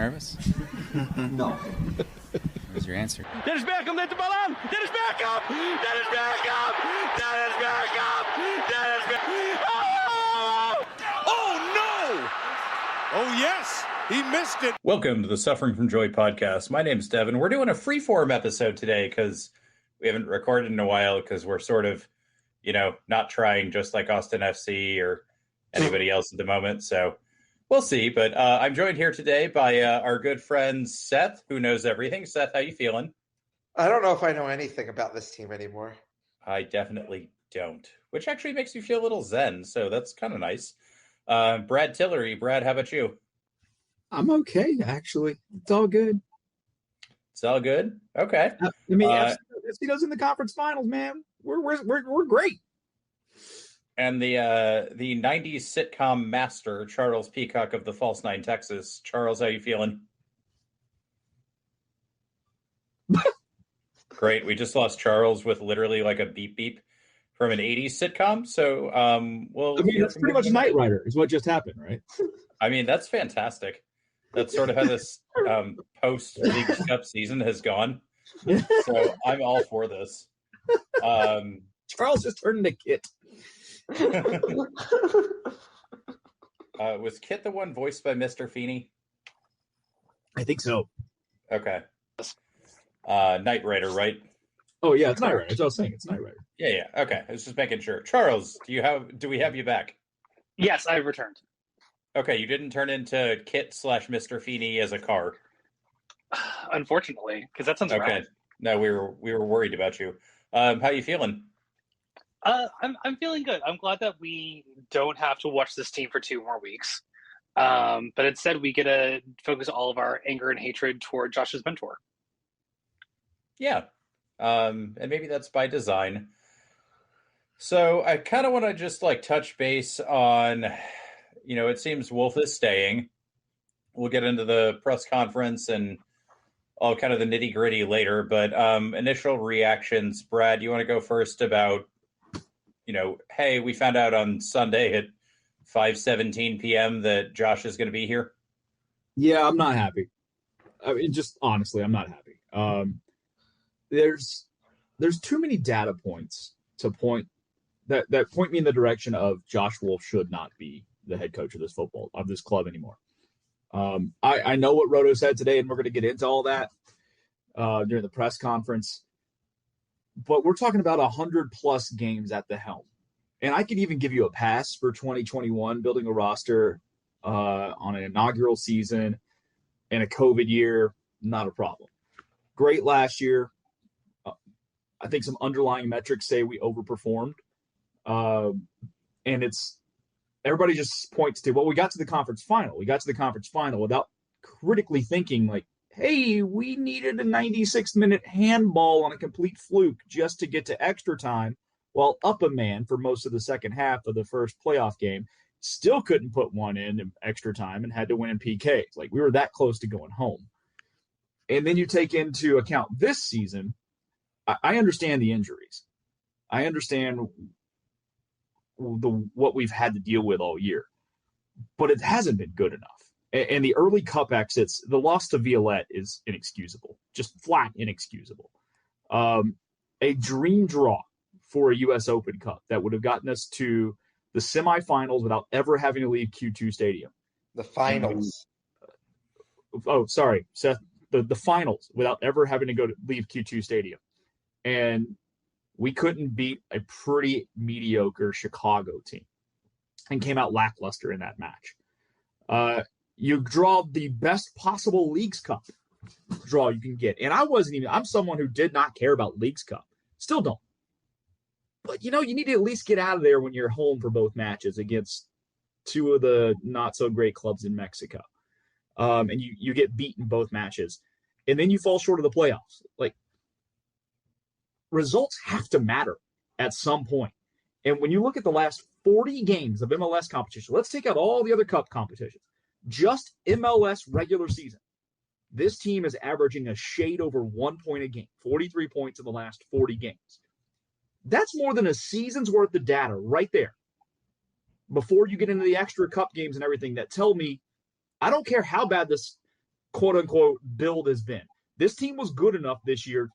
nervous? No. Where's your answer? Dennis Beckham, let the ball on! Dennis Beckham! Dennis Beckham! Dennis Beckham! Dennis Beckham! Oh! Oh, no! Oh, yes! He missed it. Welcome to the Suffering from Joy podcast. My name's Devan. We're doing a free-form episode today because we haven't recorded in a while because we're sort of, not trying just like Austin FC or anybody else at the moment. So we'll see. But I'm joined here today by our good friend Seth, who knows everything. Seth, how you feeling? I don't know if I know anything about this team anymore. I definitely don't, which actually makes me feel a little zen. So that's kind of nice. Brad Tillery. Brad, how about you? I'm okay, actually. It's all good. It's all good? Okay. FC goes in the conference finals, man. We're great. And the 90s sitcom master, Charles Peacock of the False Nine, Texas. Charles, how you feeling? Great. We just lost Charles with literally like a beep beep from an 80s sitcom. So that's pretty much Knight Rider is what just happened, right? I mean, that's fantastic. That's sort of how this post-League Cup season has gone. So I'm all for this. Charles just turned into Kit. Was Kit the one voiced by Mr. Feeney? I think so. Okay. Knight Rider, right? Oh yeah, it's Knight Rider. That's what I was saying. It's Knight Rider. Yeah. Okay. I was just making sure. Charles, do we have you back? Yes, I returned. Okay, you didn't turn into Kit / Mr. Feeney as a car. Unfortunately, because that sounds okay. rad. No, we were worried about you. How you feeling? I'm feeling good. I'm glad that we don't have to watch this team for 2 more weeks. But instead, we get to focus all of our anger and hatred toward Josh's mentor. Yeah, and maybe that's by design. So I kind of want to just touch base on. It seems Wolff is staying. We'll get into the press conference and all kind of the nitty gritty later. But initial reactions, Brad, you want to go first about, hey, we found out on Sunday at 5:17 p.m. that Josh is going to be here. Yeah, I'm not happy. I mean, just honestly, I'm not happy. There's too many data points to point me in the direction of Josh Wolff should not be the head coach of this club anymore. I know what Rodo said today, and we're going to get into all that during the press conference. But we're talking about 100+ games at the helm. And I could even give you a pass for 2021, building a roster on an inaugural season in a COVID year, not a problem. Great last year. I think some underlying metrics say we overperformed. And everybody just points to, well, we got to the conference final. We got to the conference final without critically thinking hey, we needed a 96-minute handball on a complete fluke just to get to extra time while up a man for most of the second half of the first playoff game. Still couldn't put one in extra time and had to win in PKs. We were that close to going home. And then you take into account this season, I understand the injuries. I understand what we've had to deal with all year, but it hasn't been good enough. And the early cup exits, the loss to Violette is inexcusable, just flat inexcusable. A dream draw for a U.S. Open Cup that would have gotten us to the semifinals without ever having to leave Q2 Stadium. The finals. Sorry, Seth. The finals without ever having to leave Q2 Stadium. And we couldn't beat a pretty mediocre Chicago team and came out lackluster in that match. You draw the best possible Leagues Cup draw you can get. And I'm someone who did not care about Leagues Cup. Still don't. But, you need to at least get out of there when you're home for both matches against 2 of the not so great clubs in Mexico. And you get beaten both matches. And then you fall short of the playoffs. Results have to matter at some point. And when you look at the last 40 games of MLS competition, let's take out all the other cup competitions. Just MLS regular season. This team is averaging a shade over 1 point a game, 43 points in the last 40 games. That's more than a season's worth of data right there. Before you get into the extra cup games and everything that tell me, I don't care how bad this quote-unquote build has been. This team was good enough this year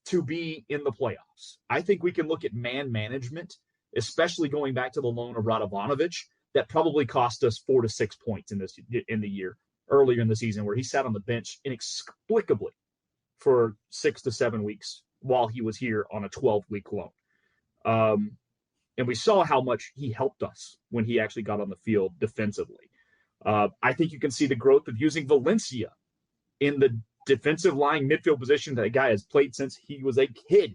to be in the playoffs. I think we can look at man management, especially going back to the loan of Radovanovic, that probably cost us 4 to 6 points in the year, earlier in the season, where he sat on the bench inexplicably for 6 to 7 weeks while he was here on a 12-week loan. And we saw how much he helped us when he actually got on the field defensively. I think you can see the growth of using Valencia in the defensive line midfield position that guy has played since he was a kid.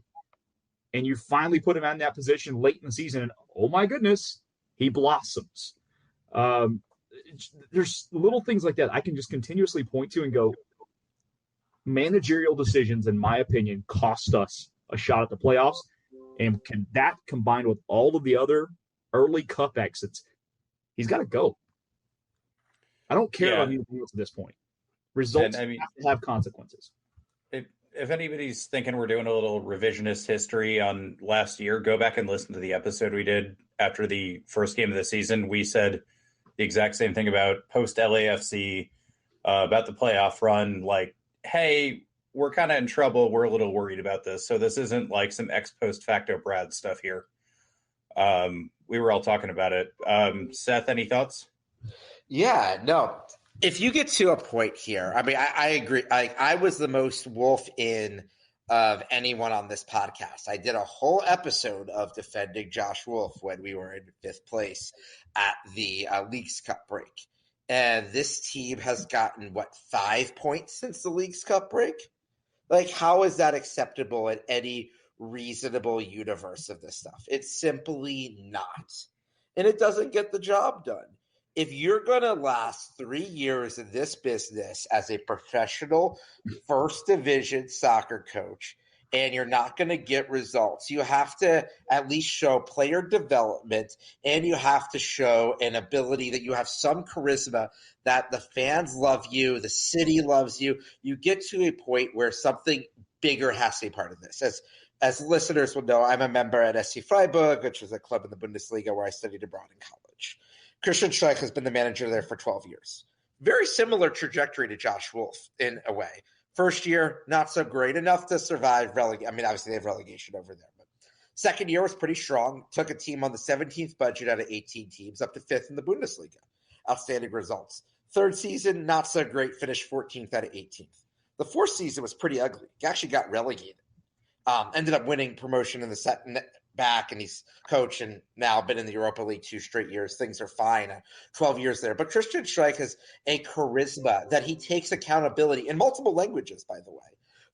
And you finally put him in that position late in the season, and oh my goodness, he blossoms. There's little things like that I can just continuously point to and go, managerial decisions, in my opinion, cost us a shot at the playoffs. And that combined with all of the other early cup exits, he's got to go. I don't care about anything else at this point. Results have to have consequences. If anybody's thinking we're doing a little revisionist history on last year, go back and listen to the episode we did after the first game of the season. We said the exact same thing about post-LAFC, about the playoff run. Like, hey, we're kind of in trouble. We're a little worried about this. So this isn't like some ex post facto Brad stuff here. We were all talking about it. Seth, any thoughts? Yeah, no. If you get to a point here, I mean, I agree. I was the most Wolff in of anyone on this podcast. I did a whole episode of defending Josh Wolff when we were in 5th place at the Leagues Cup break. And this team has gotten, 5 points since the Leagues Cup break? Like, how is that acceptable in any reasonable universe of this stuff? It's simply not. And it doesn't get the job done. If you're going to last 3 years in this business as a professional first division soccer coach and you're not going to get results, you have to at least show player development, and you have to show an ability that you have some charisma, that the fans love you, the city loves you. You get to a point where something bigger has to be part of this. As listeners will know, I'm a member at SC Freiburg, which is a club in the Bundesliga where I studied abroad in college. Christian Streich has been the manager there for 12 years. Very similar trajectory to Josh Wolff in a way. First year, not so great, enough to survive relegation. I mean, obviously they have relegation over there. But second year was pretty strong. Took a team on the 17th budget out of 18 teams up to 5th in the Bundesliga. Outstanding results. Third season, not so great. Finished 14th out of 18th. The fourth season was pretty ugly. He actually got relegated. Ended up winning promotion in the second back, and he's coached and now been in the Europa League 2 straight years. Things are fine. 12 years there. But Christian Streich has a charisma that he takes accountability in multiple languages, by the way,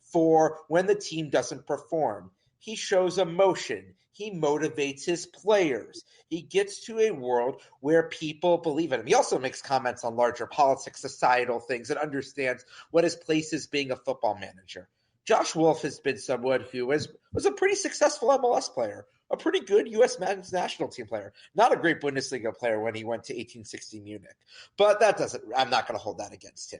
for when the team doesn't perform. He shows emotion. He motivates his players. He gets to a world where people believe in him. He also makes comments on larger politics, societal things, and understands what his place is being a football manager. Josh Wolff has been someone who was a pretty successful MLS player, a pretty good U.S. men's national team player, not a great Bundesliga player when he went to 1860 Munich. But I'm not going to hold that against him.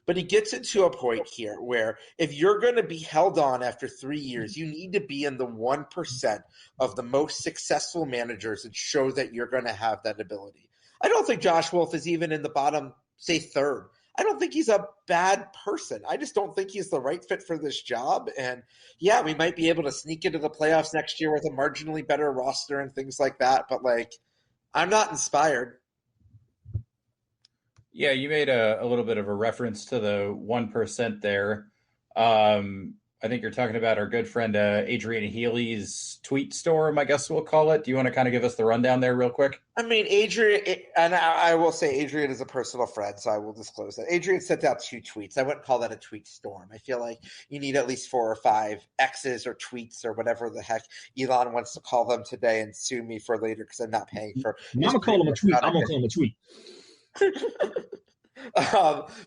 But he gets into a point here where if you're going to be held on after 3 years, you need to be in the 1% of the most successful managers and show that you're going to have that ability. I don't think Josh Wolff is even in the bottom, say, third. I don't think he's a bad person. I just don't think he's the right fit for this job. And yeah, we might be able to sneak into the playoffs next year with a marginally better roster and things like that. But I'm not inspired. Yeah, you made a little bit of a reference to the 1% there. I think you're talking about our good friend Adrian Healy's tweet storm, I guess we'll call it. Do you want to kind of give us the rundown there real quick? I mean, Adrian, and I will say Adrian is a personal friend, so I will disclose that. Adrian sent out 2 tweets. I wouldn't call that a tweet storm. I feel like you need at least 4 or 5 X's or tweets or whatever the heck Elon wants to call them today and sue me for later because I'm not paying for. I'm going to call him a tweet. I'm going to call him a tweet.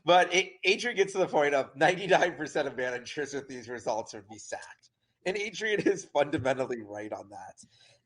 But Adrian gets to the point of 99% of managers with these results would be sacked. And Adrian is fundamentally right on that.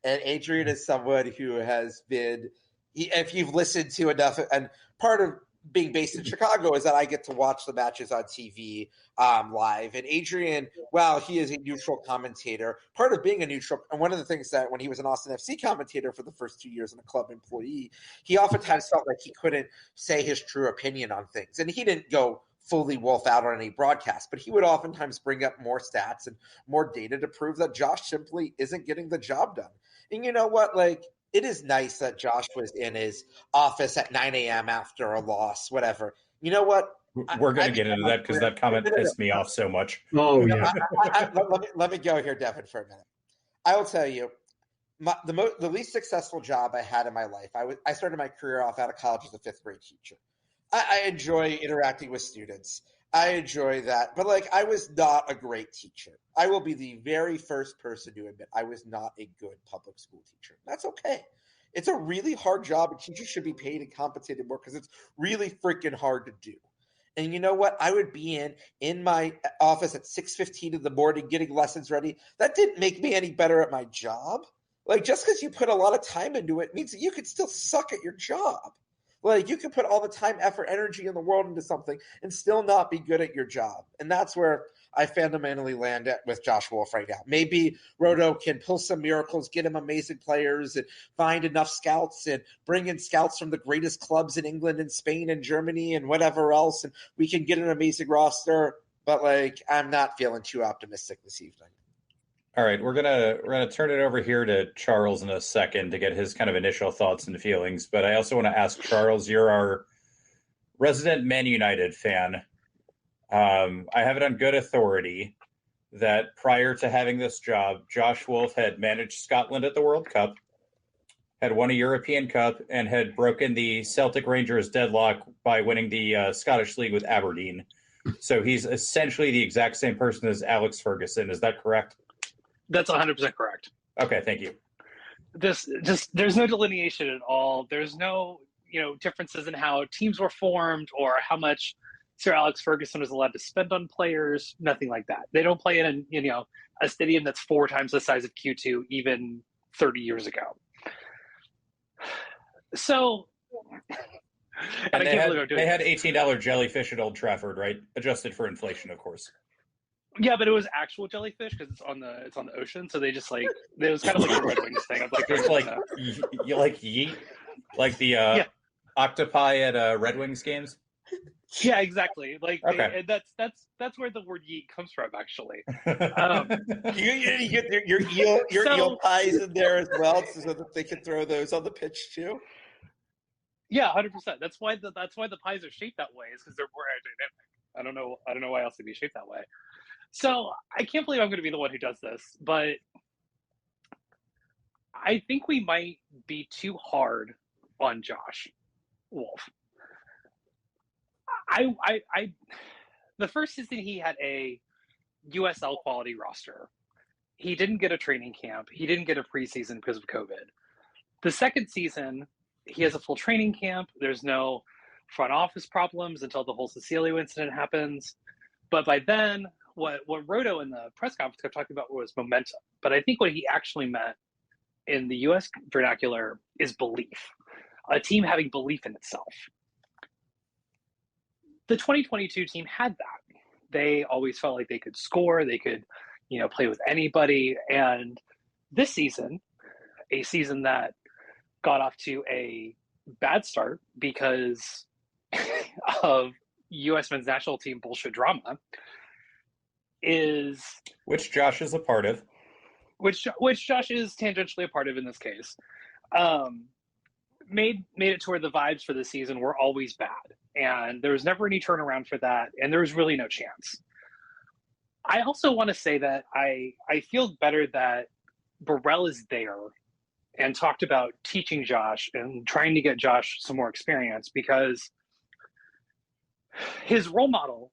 And Adrian is someone who has been, if you've listened to enough, and part of being based in Chicago is that I get to watch the matches on TV live. And Adrian, while he is a neutral commentator, part of being a neutral, and one of the things that when he was an Austin FC commentator for the first 2 years and a club employee, he oftentimes felt like he couldn't say his true opinion on things. And he didn't go fully Wolff out on any broadcast, but he would oftentimes bring up more stats and more data to prove that Josh simply isn't getting the job done. And you know what? Like, it is nice that Josh was in his office at 9 a.m. after a loss, whatever. You know what? We're going to get into that because that comment pissed me off so much. Oh, yeah. Let me go here, Devan, for a minute. I will tell you, the least successful job I had in my life, I started my career off out of college as a fifth grade teacher. I enjoy interacting with students. I enjoy that. But, like, I was not a great teacher. I will be the very first person to admit I was not a good public school teacher. That's okay. It's a really hard job, and teachers should be paid and compensated more because it's really freaking hard to do. And you know what? I would be in my office at 6:15 in the morning getting lessons ready. That didn't make me any better at my job. Like, just because you put a lot of time into it means that you could still suck at your job. Like, you can put all the time, effort, energy in the world into something and still not be good at your job. And that's where I fundamentally land at with Josh Wolff right now. Maybe Rodo can pull some miracles, get him amazing players, and find enough scouts and bring in scouts from the greatest clubs in England and Spain and Germany and whatever else, and we can get an amazing roster. But, like, I'm not feeling too optimistic this evening. All right, we're gonna turn it over here to Charles in a second to get his kind of initial thoughts and feelings. But I also want to ask Charles, you're our resident Man United fan. I have it on good authority that prior to having this job, Josh Wolff had managed Scotland at the World Cup, had won a European Cup, and had broken the Celtic Rangers deadlock by winning the Scottish League with Aberdeen. So he's essentially the exact same person as Alex Ferguson. Is that correct? That's 100% correct. Okay, thank you. There's no delineation at all. There's no, differences in how teams were formed or how much Sir Alex Ferguson was allowed to spend on players. Nothing like that. They don't play in a stadium that's 4 times the size of Q2 even 30 years ago. So, and they had $18 jellyfish at Old Trafford, right? Adjusted for inflation, of course. Yeah, but it was actual jellyfish because it's on the ocean. So they just it was kind of like a Red Wings thing. Of It's like you like yeet, like the octopi at Red Wings games. Yeah, exactly. Okay. That's where the word yeet comes from, actually. You get your eel pies in there as well, so that they can throw those on the pitch too. Yeah, 100%. That's why the pies are shaped that way. Is because they're more aerodynamic. I don't know why else they'd be shaped that way. So I can't believe I'm going to be the one who does this, but I think we might be too hard on Josh Wolff. The first season he had a USL quality roster. He didn't get a training camp. He didn't get a preseason because of COVID. The second season, he has a full training camp. There's no front office problems until the whole Cecilio incident happens. But by then, what Rodo in the press conference kept talking about was momentum. But I think what he actually meant in the U.S. vernacular is belief. A team having belief in itself. The 2022 team had that. They always felt like they could score. They could, play with anybody. And this season, a season that got off to a bad start because of U.S. men's national team bullshit drama, is which Josh is a part of, which Josh is tangentially a part of in this case, made it to where the vibes for the season were always bad, and there was never any turnaround for that, and there was really no chance. I also want to say that I feel better that Burrell is there and talked about teaching Josh and trying to get Josh some more experience, because his role model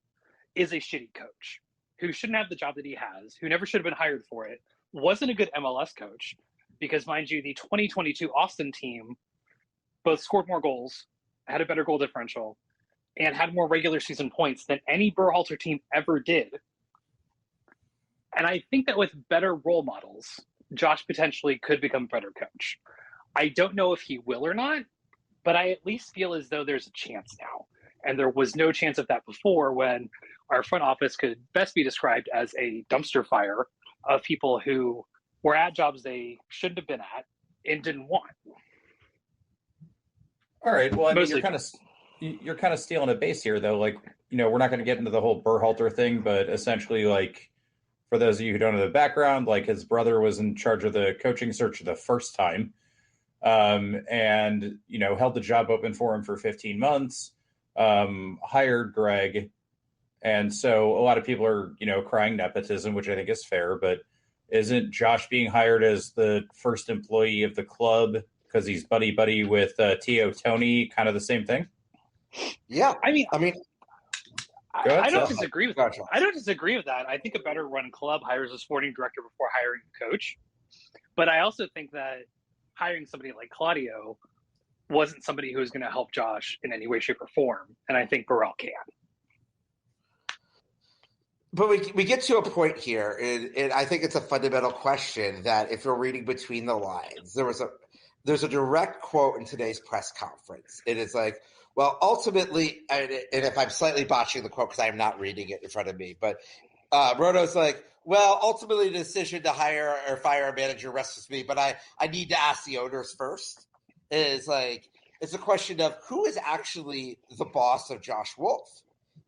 is a shitty coach who shouldn't have the job that he has, who never should have been hired for it, wasn't a good MLS coach, because, mind you, the 2022 Austin team both scored more goals, had a better goal differential, and had more regular season points than any Berhalter team ever did. And I think that with better role models, Josh potentially could become a better coach. I don't know if he will or not, but I at least feel as though there's a chance now. And there was no chance of that before, when our front office could best be described as a dumpster fire of people who were at jobs they shouldn't have been at and didn't want. All right. Well, I mean, you're kind of you're kind of stealing a base here, though. Like, we're not going to get into the whole Berhalter thing, but essentially, like, for those of you who don't know the background, like, his brother was in charge of the coaching search the first time, and held the job open for him for 15 months, hired Greg, and so a lot of people are crying nepotism, which I think is fair, but isn't Josh being hired as the first employee of the club because he's buddy with Tio Tony, kind of the same thing? Yeah, I mean, ahead, I don't Seth. disagree with that. I don't disagree with that. I think a better run club hires a sporting director before hiring a coach. But I also think that hiring somebody like Claudio wasn't somebody who was going to help Josh in any way, shape, or form. And I think Burrell can. But we get to a point here, and I think it's a fundamental question that if you're reading between the lines, there's a direct quote in today's press conference. It is like, well, ultimately, and if I'm slightly botching the quote because I'm not reading it in front of me, but Rodo's like, well, ultimately the decision to hire or fire a manager rests with me, but I need to ask the owners first. It's a question of who is actually the boss of Josh Wolff.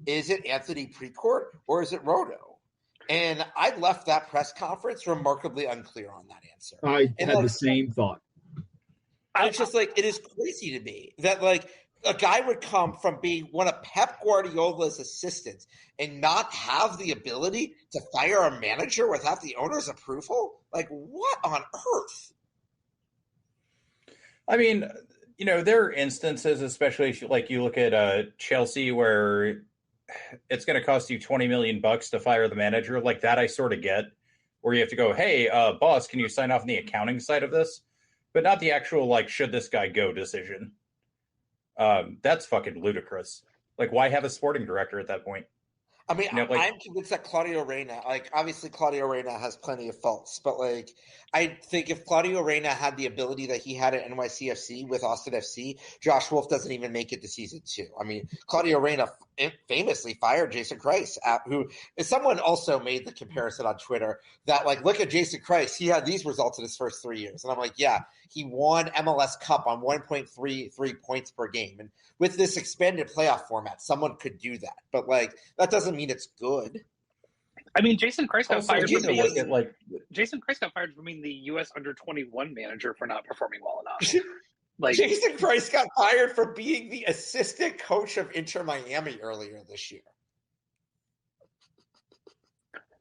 Is it Anthony Precourt or is it Rodo? And I left that press conference remarkably unclear on that answer. I had the same thought. It's just like, it is crazy to me that like a guy would come from being one of Pep Guardiola's assistants and not have the ability to fire a manager without the owner's approval. Like, what on earth? I mean, there are instances, especially if you look at Chelsea, where it's going to cost you $20 million to fire the manager. Like that, I sort of get, where you have to go, hey, boss, can you sign off on the accounting side of this? But not the actual, like, should this guy go decision. That's fucking ludicrous. Like, why have a sporting director at that point? I mean, I'm convinced that Claudio Reyna, like, obviously Claudio Reyna has plenty of faults, but, like, I think if Claudio Reyna had the ability that he had at NYCFC with Austin FC, Josh Wolff doesn't even make it to season 2. I mean, Claudio Reyna famously fired Jason Kreis, who someone also made the comparison on Twitter that, like, look at Jason Kreis. He had these results in his first 3 years. And I'm like, yeah, he won MLS Cup on 1.33 points per game. And with this expanded playoff format, someone could do that. But, like, that doesn't mean it's good. I mean, Jason Kreis got fired from being Jason Kreis got fired from being the U.S. under-21 manager for not performing well enough. Like, Jason Kreis got fired for being the assistant coach of Inter Miami earlier this year.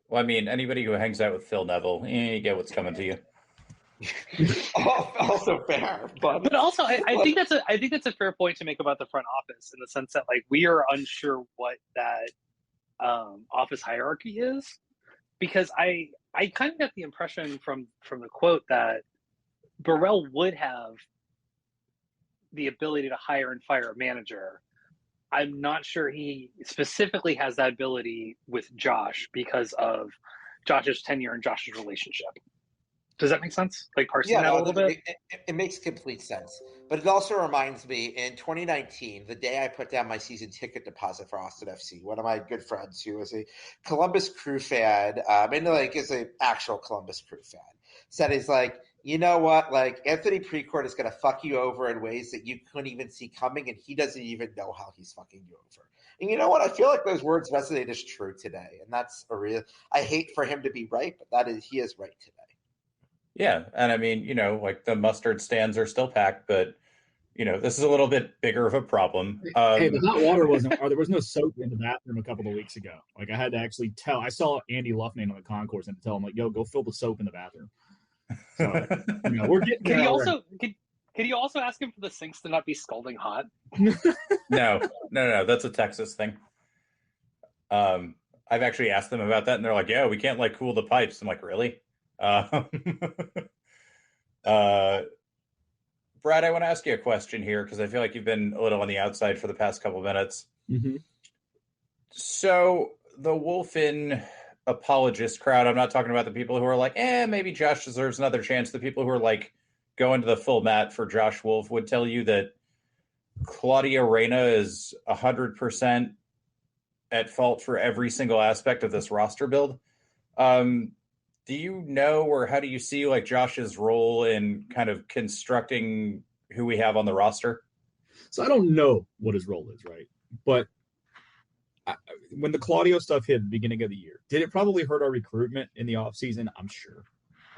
Well, I mean, anybody who hangs out with Phil Neville, you get what's coming to you. Also fair, but also I think that's a fair point to make about the front office, in the sense that, like, we are unsure what that office hierarchy is, because I kind of got the impression from the quote that Burrell would have the ability to hire and fire a manager. I'm not sure he specifically has that ability with Josh because of Josh's tenure and Josh's relationship. Does that make sense? Like, parsing that a little bit? It makes complete sense. But it also reminds me, in 2019, the day I put down my season ticket deposit for Austin FC, one of my good friends who was a Columbus Crew fan, and like is an actual Columbus Crew fan, said he's like, you know what? Like, Anthony Precourt is going to fuck you over in ways that you couldn't even see coming, and he doesn't even know how he's fucking you over. And you know what? I feel like those words resonate as true today, and that's a real. I hate for him to be right, but he is right today. Yeah, and I mean, like, the mustard stands are still packed, but this is a little bit bigger of a problem. Hey, the hot water wasn't, or there was no soap in the bathroom a couple of weeks ago. Like, I had to actually I saw Andy Luffname on the concourse and tell him, like, yo, go fill the soap in the bathroom. So, we're getting there. Could you also ask him for the sinks to not be scalding hot? No, that's a Texas thing. I've actually asked them about that, and they're like, yeah, we can't, like, cool the pipes. I'm like, really? Brad, I want to ask you a question here, because I feel like you've been a little on the outside for the past couple minutes. Mm-hmm. So the Wolfen apologist crowd, I'm not talking about the people who are like, maybe Josh deserves another chance. The people who are like going to the full mat for Josh Wolff would tell you that Claudio Reyna is 100% at fault for every single aspect of this roster build. Do you know, or how do you see, like, Josh's role in kind of constructing who we have on the roster? So I don't know what his role is, right? But when the Claudio stuff hit at the beginning of the year, did it probably hurt our recruitment in the offseason? I'm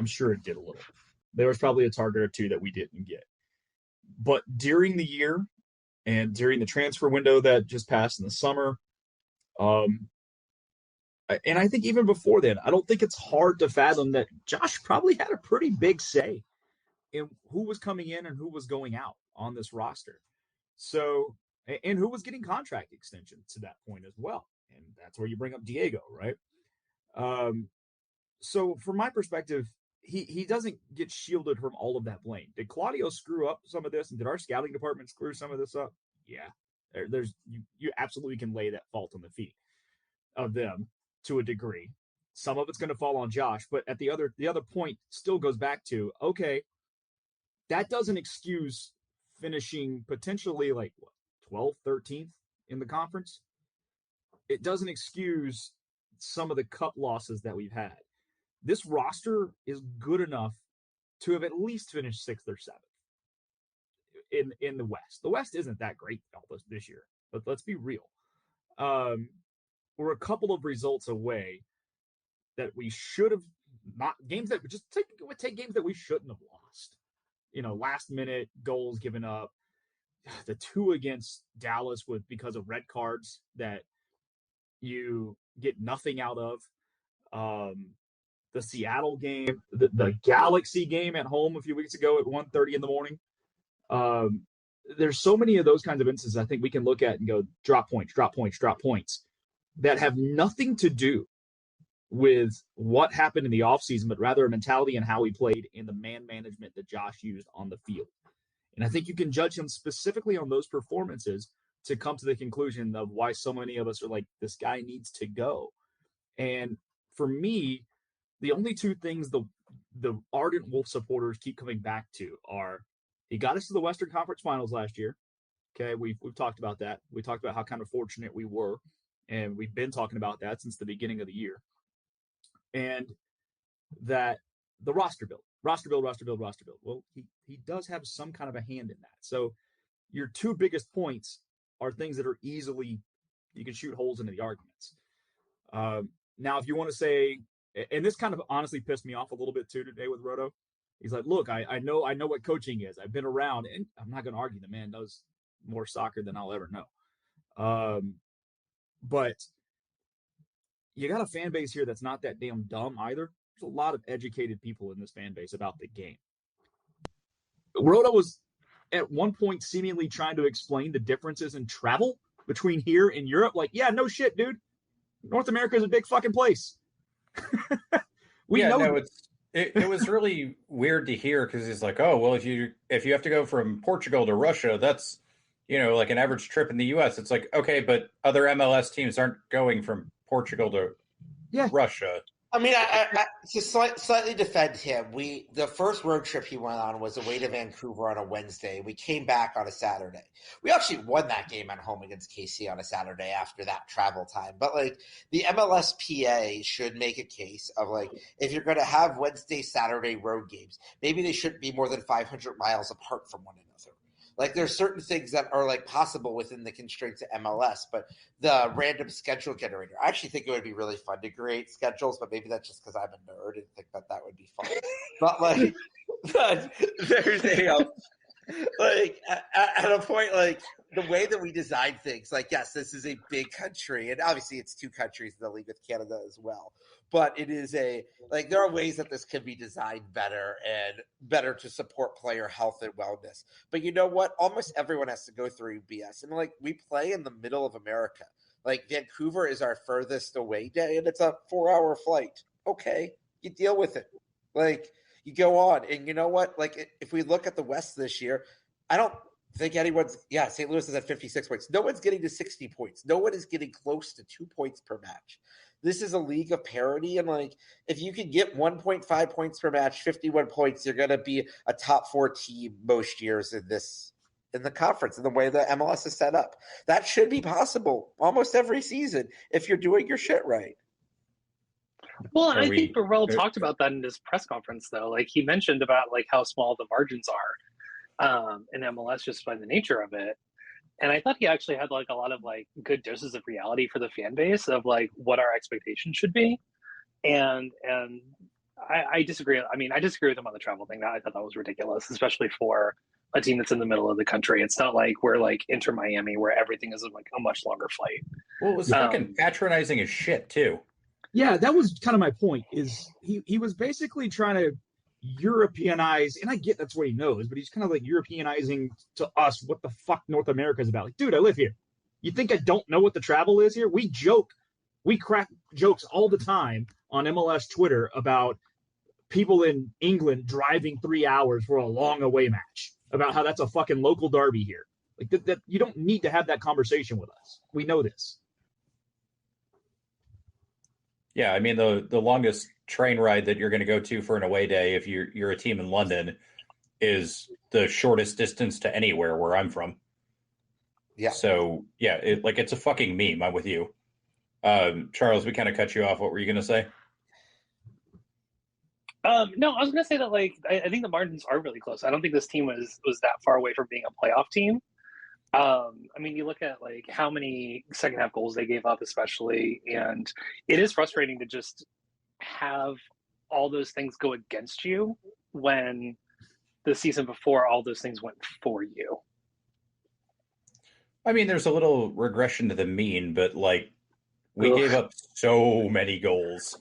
sure it did a little. There was probably a target or two that we didn't get. But during the year and during the transfer window that just passed in the summer, and I think even before then, I don't think it's hard to fathom that Josh probably had a pretty big say in who was coming in and who was going out on this roster. So, and who was getting contract extensions to that point as well. And that's where you bring up Diego, right? So from my perspective, he doesn't get shielded from all of that blame. Did Claudio screw up some of this, and did our scouting department screw some of this up? Yeah, there's you absolutely can lay that fault on the feet of them to a degree. Some of it's going to fall on Josh, but at the other point still goes back to, okay, that doesn't excuse finishing potentially like 12th, 13th in the conference. It doesn't excuse some of the cup losses that we've had. This roster is good enough to have at least finished 6th or 7th in the West. The West isn't that great this year, but let's be real. We're a couple of results away that we should have not games that just take games that we shouldn't have lost. Last minute goals given up. The 2 against Dallas because of red cards that you get nothing out of. The Seattle game, the Galaxy game at home a few weeks ago at 1:30 in the morning. There's so many of those kinds of instances I think we can look at and go, drop points, that have nothing to do with what happened in the offseason, but rather a mentality and how he played in the man management that Josh used on the field. And I think you can judge him specifically on those performances to come to the conclusion of why so many of us are like, this guy needs to go. And for me, the only 2 things the ardent Wolff supporters keep coming back to are, he got us to the Western Conference Finals last year. Okay, we've talked about that. We talked about how kind of fortunate we were, and we've been talking about that since the beginning of the year. And that the roster build. Well, he does have some kind of a hand in that. So your 2 biggest points are things that are easily, you can shoot holes into the arguments. Now, if you want to say, and this kind of honestly pissed me off a little bit too today with Rodo. He's like, look, I know what coaching is. I've been around, and I'm not going to argue. The man knows more soccer than I'll ever know. But you got a fan base here that's not that damn dumb either. There's a lot of educated people in this fan base about the game. Rodo was at one point seemingly trying to explain the differences in travel between here and Europe. Like, yeah, no shit, dude. North America is a big fucking place. It was really weird to hear, because he's like, oh, well, if you have to go from Portugal to Russia, that's like an average trip in the U.S. It's like, okay, but other MLS teams aren't going from Portugal to Russia. I mean, I to slightly defend him, the first road trip he went on was away to Vancouver on a Wednesday. We came back on a Saturday. We actually won that game at home against KC on a Saturday after that travel time. But like, the MLSPA should make a case of like, if you're going to have Wednesday, Saturday road games, maybe they shouldn't be more than 500 miles apart from one another. Like, there's certain things that are like possible within the constraints of MLS, but the random schedule generator, I actually think it would be really fun to create schedules, but maybe that's just because I'm a nerd and think that would be fun. But like, there's like at a point, like the way that we design things, like, yes, this is a big country, and obviously it's 2 countries in the league with Canada as well. But it is there are ways that this can be designed better and better to support player health and wellness. But you know what? Almost everyone has to go through BS. And like, we play in the middle of America. Like, Vancouver is our furthest away day, and it's a 4-hour flight. Okay, you deal with it. Like, you go on. And you know what? Like, if we look at the West this year, I don't think anyone's – St. Louis is at 56 points. No one's getting to 60 points. No one is getting close to 2 points per match. This is a league of parity, and like, if you can get 1.5 points per match, 51 points, you're going to be a top 4 team most years in the conference, in the way that MLS is set up. That should be possible almost every season if you're doing your shit right. Well, I think Burrell talked about that in his press conference, though. Like, he mentioned about like how small the margins are in MLS just by the nature of it. And I thought he actually had like a lot of like good doses of reality for the fan base of like what our expectations should be. And I disagree. I mean, I disagree with him on the travel thing. I thought that was ridiculous, especially for a team that's in the middle of the country. It's not like we're like Inter Miami where everything is like a much longer flight. Well, it was fucking patronizing as shit too. Yeah, that was kind of my point. Is he was basically trying to Europeanize, and I get that's what he knows, but he's kind of like Europeanizing to us what the fuck North America is about. Like, dude, I live here. You think I don't know what the travel is here? We crack jokes all the time on MLS Twitter about people in England driving 3 hours for a long away match, about how that's a fucking local derby here. Like that you don't need to have that conversation with us. We know this. Yeah, I mean the longest train ride that you're going to go to for an away day if you're a team in London is the shortest distance to anywhere where I'm from. Yeah. So yeah, it's a fucking meme. I'm with you. Charles, we kind of cut you off. What were you going to say? No, I was going to say that like I think the margins are really close. I don't think this team was that far away from being a playoff team. I mean, you look at like how many second half goals they gave up, especially, and it is frustrating to just have all those things go against you when the season before all those things went for you. I mean, there's a little regression to the mean, but like we gave up so many goals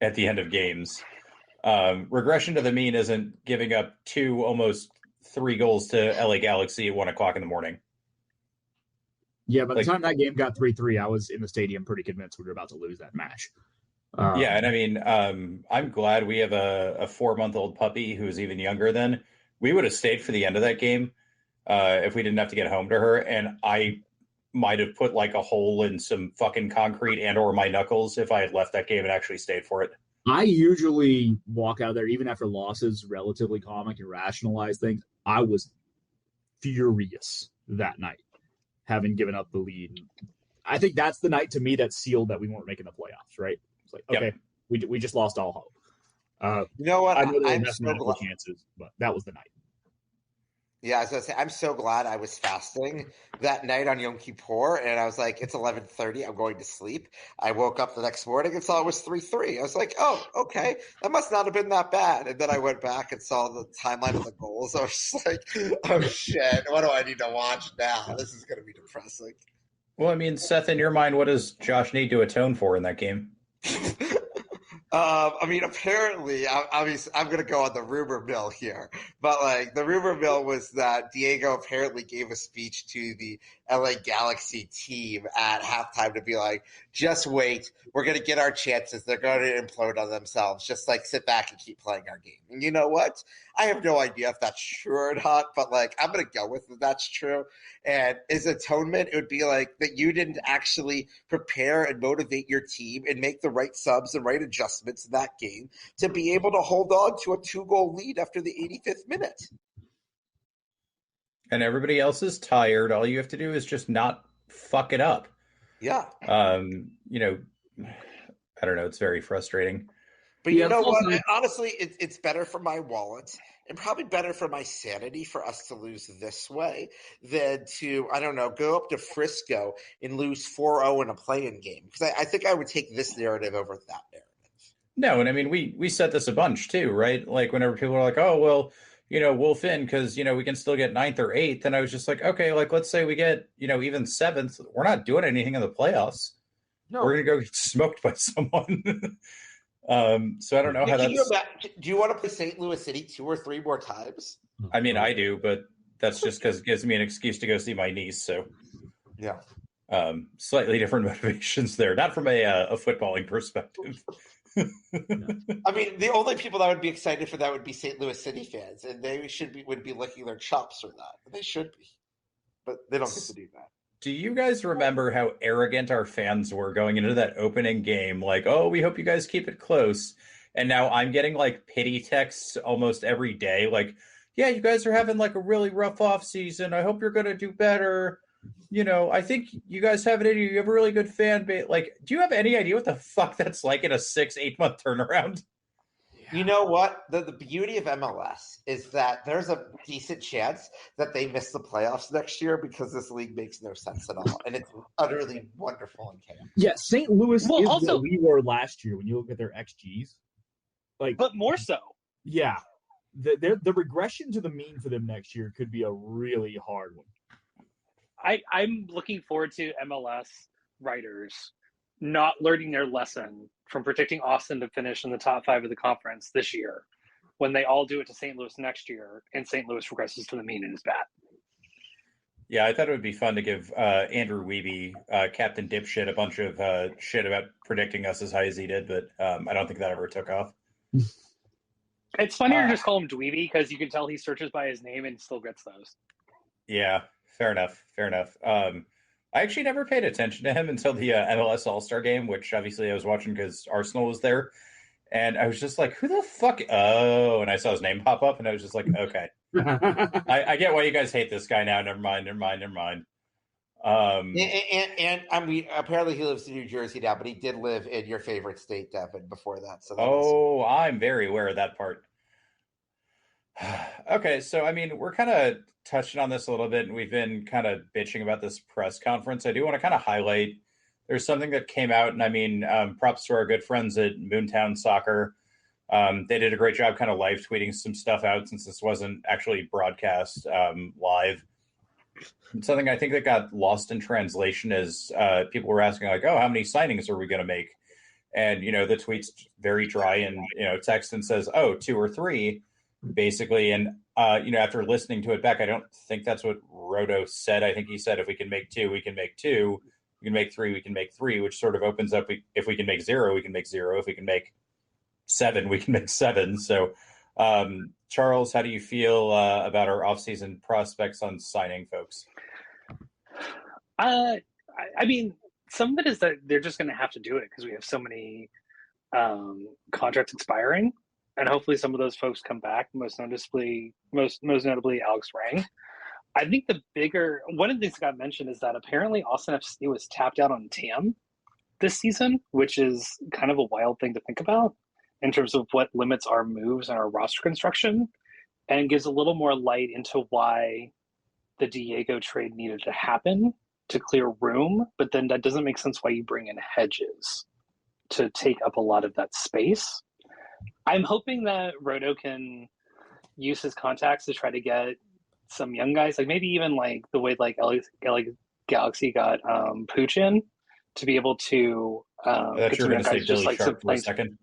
at the end of games. Regression to the mean isn't giving up almost 3 goals to LA Galaxy at 1:00 in the morning. Yeah, by the time that game got 3-3, I was in the stadium pretty convinced we were about to lose that match. Yeah, and I mean, I'm glad we have a 4-month-old puppy who's even younger than. We would have stayed for the end of that game if we didn't have to get home to her, and I might have put like a hole in some fucking concrete and or my knuckles if I had left that game and actually stayed for it. I usually walk out there, even after losses, relatively calm. I can rationalize things. I was furious that night, having given up the lead. I think that's the night to me that sealed that we weren't making the playoffs, right? It's like, okay, we just lost all hope. You know what? I know I'm there's so glad. chances, but that was the night. Yeah, I was gonna say I'm so glad I was fasting that night on Yom Kippur, and I was like, it's 11:30, I'm going to sleep. I woke up the next morning and saw it was 3-3. I was like, oh, okay, that must not have been that bad. And then I went back and saw the timeline of the goals. I was just like, oh shit, what do I need to watch now? This is gonna be depressing. Well, I mean, Seth, in your mind, what does Josh need to atone for in that game? I mean, apparently, obviously, I'm going to go on the rumor mill here, but like the rumor mill was that Diego apparently gave a speech to the LA Galaxy team at halftime to be like, just wait, we're going to get our chances. They're going to implode on themselves. Just like sit back and keep playing our game. And you know what? I have no idea if that's true or not, but like I'm going to go with it. That's true. And as atonement, it would be like that you didn't actually prepare and motivate your team and make the right subs and right adjustments in that game to be able to hold on to a 2-goal lead after the 85th minute. And everybody else is tired. All you have to do is just not fuck it up. Yeah. You know, I don't know. It's very frustrating. But you know what? Honestly, it's better for my wallet and probably better for my sanity for us to lose this way than to, I don't know, go up to Frisco and lose 4-0 in a play-in game. Because I think I would take this narrative over that narrative. No, and I mean, we said this a bunch too, right? Like whenever people are like, oh, well, you know, Wolff in because, you know, we can still get 9th or 8th. And I was just like, okay, like let's say we get, you know, even 7th. We're not doing anything in the playoffs. No. We're going to go get smoked by someone. So I don't know how that's. Do you want to play St. Louis City 2 or 3 more times? I mean, I do, but that's just because it gives me an excuse to go see my niece. So yeah, slightly different motivations there, not from a footballing perspective. I mean, the only people that would be excited for that would be St. Louis City fans, and they would be licking their chops for that. They should be, but they don't get to do that. Do you guys remember how arrogant our fans were going into that opening game? Like, oh, we hope you guys keep it close. And now I'm getting like pity texts almost every day. Like, yeah, you guys are having like a really rough off season. I hope you're going to do better. You know, I think you guys have it in you. You have a really good fan base. Like, do you have any idea what the fuck that's like in a 6-8 month turnaround? Yeah, You know what? The beauty of MLS is that there's a decent chance that they miss the playoffs next year because this league makes no sense at all. And it's utterly wonderful and chaotic. Yeah, St. Louis Well, is also- what we were last year when you look at their XGs. But more so. Yeah. The regression to the mean for them next year could be a really hard one. I'm looking forward to MLS writers not learning their lesson from predicting Austin to finish in the top 5 of the conference this year when they all do it to St. Louis next year and St. Louis regresses to the mean and is bad. Yeah, I thought it would be fun to give Andrew Wiebe, Captain Dipshit, a bunch of shit about predicting us as high as he did, but I don't think that ever took off. It's funnier to just call him Dweeby because you can tell he searches by his name and still gets those. Yeah, fair enough. I actually never paid attention to him until the MLS All-Star game, which obviously I was watching because Arsenal was there. And I was just like, who the fuck? Oh, and I saw his name pop up, and I was just like, okay. I get why you guys hate this guy now. Never mind. And I mean, apparently he lives in New Jersey now, but he did live in your favorite state, Devan, before that. So I'm very aware of that part. Okay, so I mean, we're kind of touching on this a little bit, and we've been kind of bitching about this press conference. I do want to kind of highlight there's something that came out, and I mean, props to our good friends at Moontown Soccer. They did a great job kind of live tweeting some stuff out since this wasn't actually broadcast live. And something I think that got lost in translation is people were asking like, oh, how many signings are we going to make? And, you know, the tweet's very dry and, you know, text and says, oh, 2 or 3, basically. And, you know, after listening to it back, I don't think that's what Rodo said. I think he said, if we can make 2, we can make 2. We can make 3, we can make 3, which sort of opens up. If we can make 0, we can make 0. If we can make 7, we can make 7. So, Charles, how do you feel about our offseason prospects on signing folks? I mean, some of it is that they're just going to have to do it because we have so many contracts expiring, and hopefully some of those folks come back. Most notably Alex Rang. I think one of the things that got mentioned is that apparently Austin FC was tapped out on TAM this season, which is kind of a wild thing to think about in terms of what limits our moves and our roster construction, and gives a little more light into why the Diego trade needed to happen to clear room, but then that doesn't make sense why you bring in Hedges to take up a lot of that space. I'm hoping that Rodo can use his contacts to try to get some young guys, like maybe even like the way like LA Galaxy got Pooch in, to be able to get some young guys just like Sharp for a second.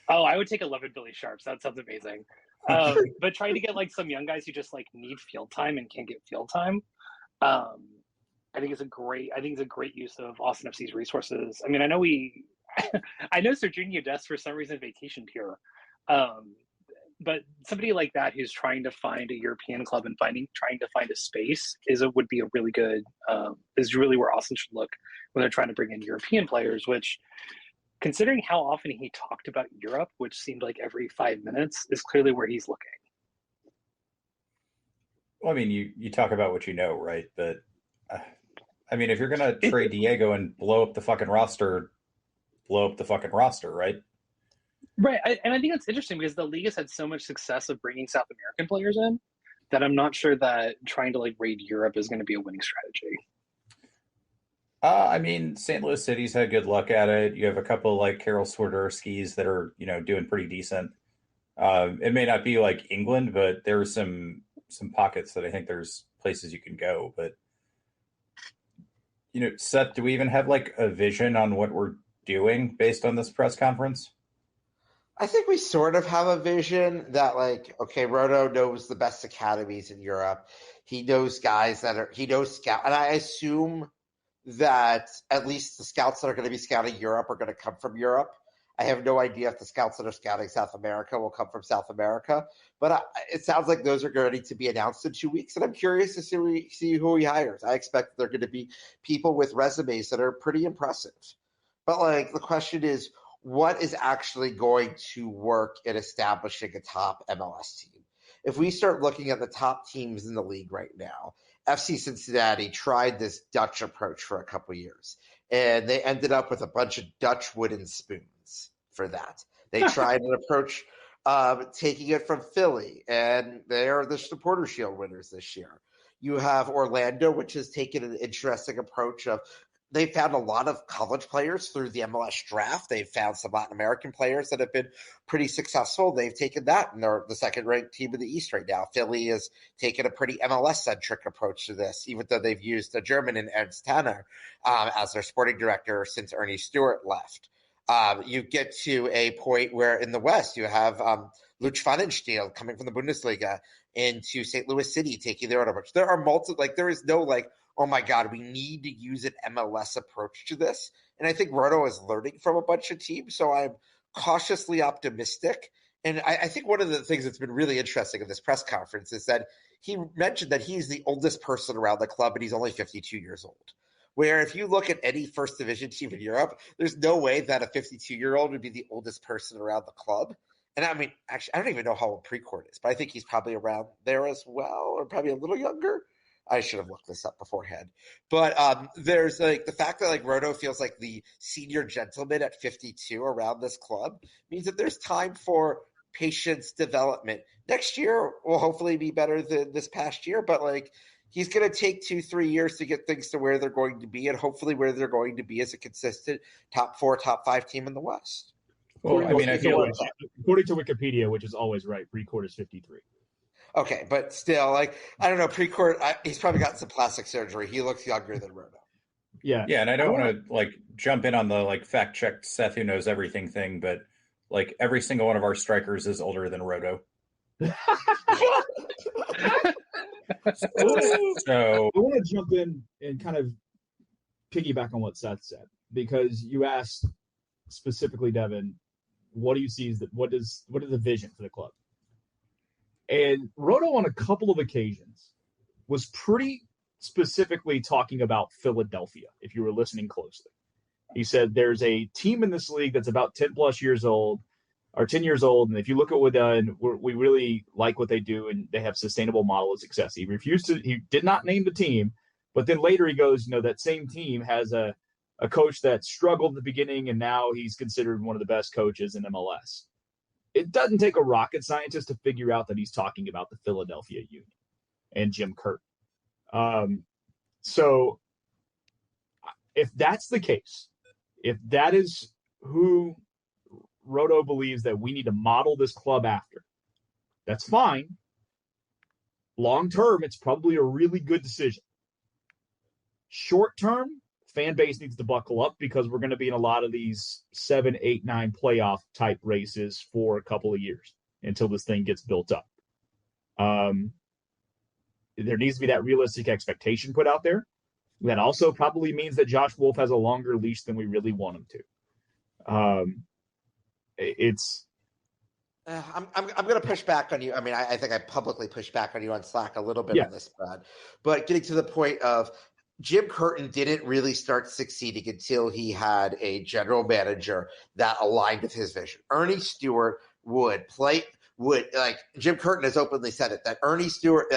Oh, I would take 11 Billy Sharps. That sounds amazing. But trying to get like some young guys who just like need field time and can't get field time. I think it's a great use of Austin FC's resources. I mean, I know I know Serginho Dest for some reason vacationed here. But somebody like that who's trying to find a European club and trying to find a space would be a really good is really where Austin should look when they're trying to bring in European players, which, considering how often he talked about Europe, which seemed like every 5 minutes, is clearly where he's looking. Well, I mean, you talk about what you know, right? But I mean, if you're going to trade Diego and blow up the fucking roster, right? Right. And I think that's interesting because the league has had so much success of bringing South American players in that I'm not sure that trying to like raid Europe is going to be a winning strategy. I mean, St. Louis City's had good luck at it. You have a couple like Karol Swiderskis that are, you know, doing pretty decent. It may not be like England, but there are some pockets that I think there's places you can go. But, you know, Seth, do we even have like a vision on what we're doing based on this press conference? I think we sort of have a vision that, like, okay, Rodo knows the best academies in Europe. He knows guys he knows scout, and I assume that at least the scouts that are going to be scouting Europe are going to come from Europe. I have no idea if the scouts that are scouting South America will come from South America, but it sounds like those are going to be announced in 2 weeks, and I'm curious to see who he hires. I expect they're going to be people with resumes that are pretty impressive. But, like, the question is, what is actually going to work in establishing a top MLS team? If we start looking at the top teams in the league right now, FC Cincinnati tried this Dutch approach for a couple years, and they ended up with a bunch of Dutch wooden spoons for that. They tried an approach taking it from Philly, and they are the Supporter Shield winners this year. You have Orlando, which has taken an interesting approach of they found a lot of college players through the MLS draft. They've found some Latin American players that have been pretty successful. They've taken that, and they're the second-ranked team in the East right now. Philly has taken a pretty MLS-centric approach to this, even though they've used a German in Ernst Tanner as their sporting director since Ernie Stewart left. You get to a point where in the West you have Luch Pfannenstiel coming from the Bundesliga into St. Louis City taking their own approach. There are multiple, there is no oh my God, we need to use an MLS approach to this. And I think Rodo is learning from a bunch of teams, so I'm cautiously optimistic. And I think one of the things that's been really interesting in this press conference is that he mentioned that he's the oldest person around the club and he's only 52 years old. Where if you look at any first division team in Europe, there's no way that a 52-year-old would be the oldest person around the club. And I mean, actually, I don't even know how old Precourt is, but I think he's probably around there as well, or probably a little younger. I should have looked this up beforehand. But there's the fact that Rodo feels like the senior gentleman at 52 around this club means that there's time for patience development. Next year will hopefully be better than this past year, but he's going to take 2-3 years to get things to where they're going to be, and hopefully where they're going to be as a consistent top 4, top 5 team in the West. Well, I mean, I feel according to Wikipedia, which is always right, Precourt is 53. Okay, but still, I don't know, Precourt, he's probably got some plastic surgery. He looks younger than Rodo. Yeah. Yeah, and I don't want to jump in on the fact check Seth who knows everything thing, but every single one of our strikers is older than Rodo. So I want to jump in and kind of piggyback on what Seth said, because you asked specifically, Devan, what do you see what is the vision for the club? And Rodo on a couple of occasions was pretty specifically talking about Philadelphia, if you were listening closely. He said there's a team in this league that's about 10 years old, and if you look at what we really like what they do, and they have sustainable model of success. He did not name the team, but then later he goes, that same team has a coach that struggled at the beginning, and now he's considered one of the best coaches in MLS. It doesn't take a rocket scientist to figure out that he's talking about the Philadelphia Union and Jim Curtin. So if that's the case, if that is who Rodo believes that we need to model this club after, that's fine. Long term, it's probably a really good decision. Short term, fan base needs to buckle up, because we're going to be in a lot of these 7, 8, 9 playoff type races for a couple of years until this thing gets built up. There needs to be that realistic expectation put out there. That also probably means that Josh Wolff has a longer leash than we really want him to. I'm going to push back on you. I mean, I think I publicly pushed back on you on Slack a little bit on this, Brad. But getting to the point of Jim Curtin didn't really start succeeding until he had a general manager that aligned with his vision. Ernie Stewart Jim Curtin has openly said it, that Ernie Stewart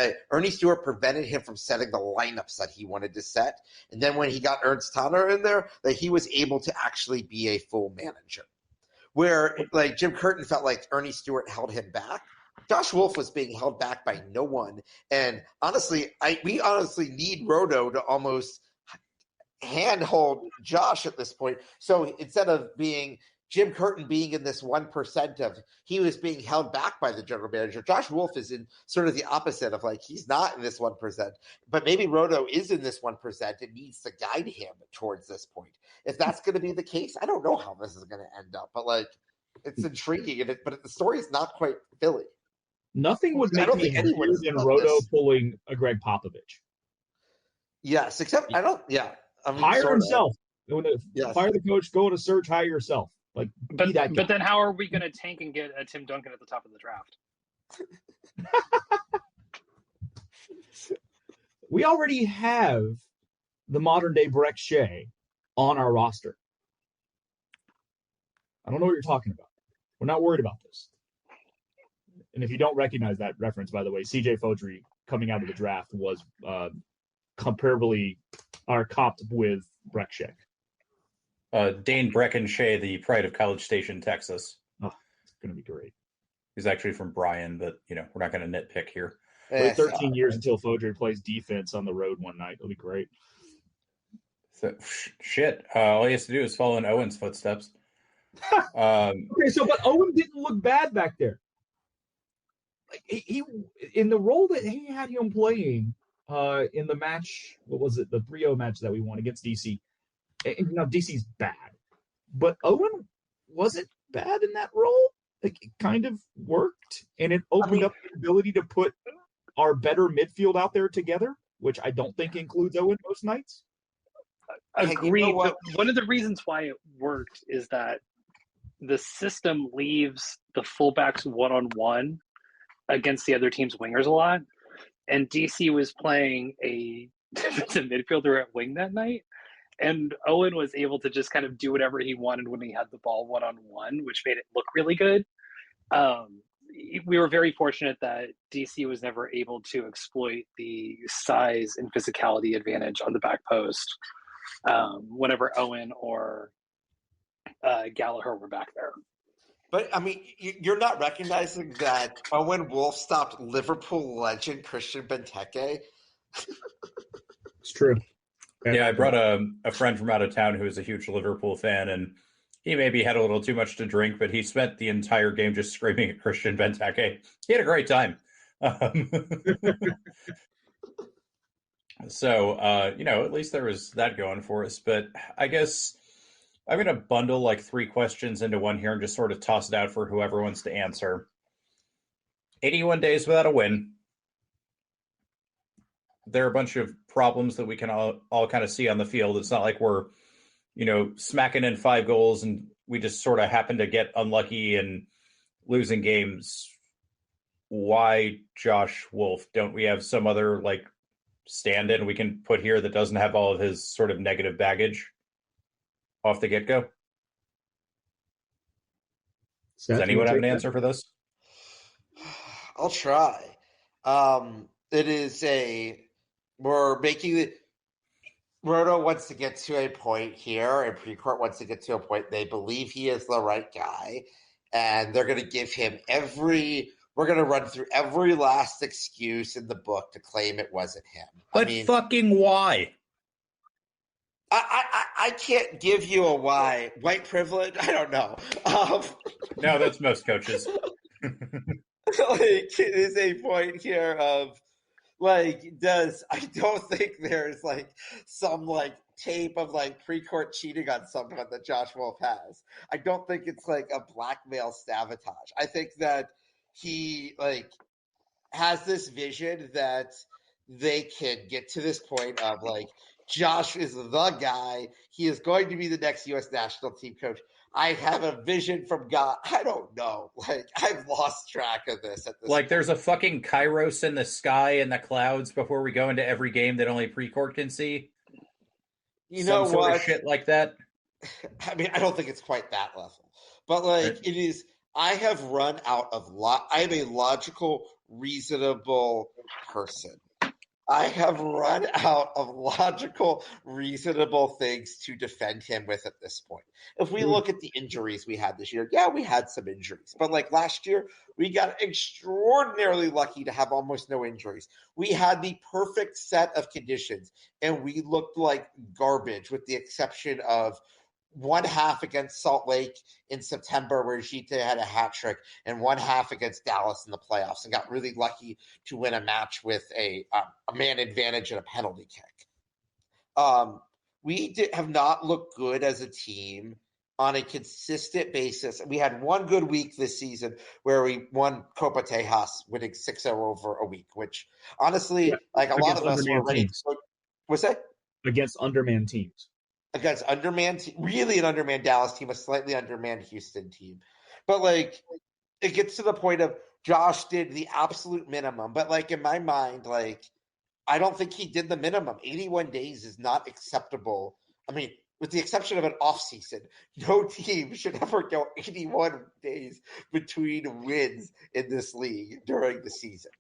prevented him from setting the lineups that he wanted to set. And then when he got Ernst Tanner in there, that he was able to actually be a full manager. Where Jim Curtin felt like Ernie Stewart held him back, Josh Wolff was being held back by no one. And honestly, we honestly need Rodo to almost handhold Josh at this point. So instead of being Jim Curtin being in this 1% of he was being held back by the general manager, Josh Wolff is in sort of the opposite of he's not in this 1%, but maybe Rodo is in this 1% and needs to guide him towards this point. If that's going to be the case, I don't know how this is going to end up, but it's intriguing. But the story is not quite Philly. Nothing would make me happier than Rodo pulling a Greg Popovich. Yes, except I don't. Yeah, hire himself. Fire the coach. Go on a search. Hire yourself. But then how are we going to tank and get a Tim Duncan at the top of the draft? We already have the modern day Breck Shea on our roster. I don't know what you're talking about. We're not worried about this. And if you don't recognize that reference, by the way, CJ Fodry coming out of the draft was comparably comped with Breck Shea. Dane Breckenshea, the pride of College Station, Texas. Oh, it's going to be great. He's actually from Bryan, but we're not going to nitpick here. Wait 13 years until Fodre plays defense on the road one night. It'll be great. So, shit. All he has to do is follow in Owen's footsteps. Okay, but Owen didn't look bad back there. Like he in the role that he had him playing in the match. What was it? The 3-0 match that we won against DC. And, DC's bad, but Owen wasn't bad in that role. Like, it kind of worked, and it opened up the ability to put our better midfield out there together, which I don't think includes Owen most nights. Agreed. You know, one of the reasons why it worked is that the system leaves the fullbacks one-on-one against the other team's wingers a lot, and DC was playing a defensive midfielder at wing that night, and Owen was able to just kind of do whatever he wanted when he had the ball one-on-one, which made it look really good. We were very fortunate that DC was never able to exploit the size and physicality advantage on the back post whenever Owen or Gallagher were back there. But, I mean, you're not recognizing that Owen Wolff stopped Liverpool legend Christian Benteke? It's true. Yeah, I brought a friend from out of town who is a huge Liverpool fan, and he maybe had a little too much to drink, but he spent the entire game just screaming at Christian Benteke. He had a great time. So, at least there was that going for us. But I guess I'm going to bundle like 3 questions into one here and just sort of toss it out for whoever wants to answer. 81 days without a win. There are a bunch of problems that we can all kind of see on the field. It's not like we're, smacking in 5 goals and we just sort of happen to get unlucky and losing games. Why Josh Wolff? Don't we have some other stand-in we can put here that doesn't have all of his sort of negative baggage off the get-go? Seth, does anyone have an answer for this? I'll try. We're making it. Rodo wants to get to a point here, and Precourt wants to get to a point. They believe he is the right guy, and they're going to give him we're going to run through every last excuse in the book to claim it wasn't him. But fucking why? I can't give you a why. White privilege? I don't know. No, that's most coaches. It is a point here of I don't think there's some tape of Precourt cheating on someone that Josh Wolff has. I don't think it's a blackmail sabotage. I think that he has this vision that they can get to this point of Josh is the guy. He is going to be the next U.S. national team coach. I have a vision from God. I don't know. I've lost track of this at this point. There's a fucking Kairos in the sky and the clouds before we go into every game that only Precourt can see. Some sort of shit like that. I mean, I don't think it's quite that level. But It is. I have run out of I am a logical, reasonable person. I have run out of logical, reasonable things to defend him with at this point. If we look at the injuries we had this year, we had some injuries. But last year, we got extraordinarily lucky to have almost no injuries. We had the perfect set of conditions, and we looked like garbage with the exception of one half against Salt Lake in September where Gita had a hat trick, and one half against Dallas in the playoffs, and got really lucky to win a match with a man advantage and a penalty kick. We have not looked good as a team on a consistent basis. We had one good week this season where we won Copa Tejas, winning 6-0 over a week, which honestly, a lot of us were ready to. What's that? Against undermanned teams. Against really an undermanned Dallas team, a slightly undermanned Houston team. But it gets to the point of Josh did the absolute minimum. But in my mind, I don't think he did the minimum. 81 days is not acceptable. I mean, with the exception of an off season, no team should ever go 81 days between wins in this league during the season.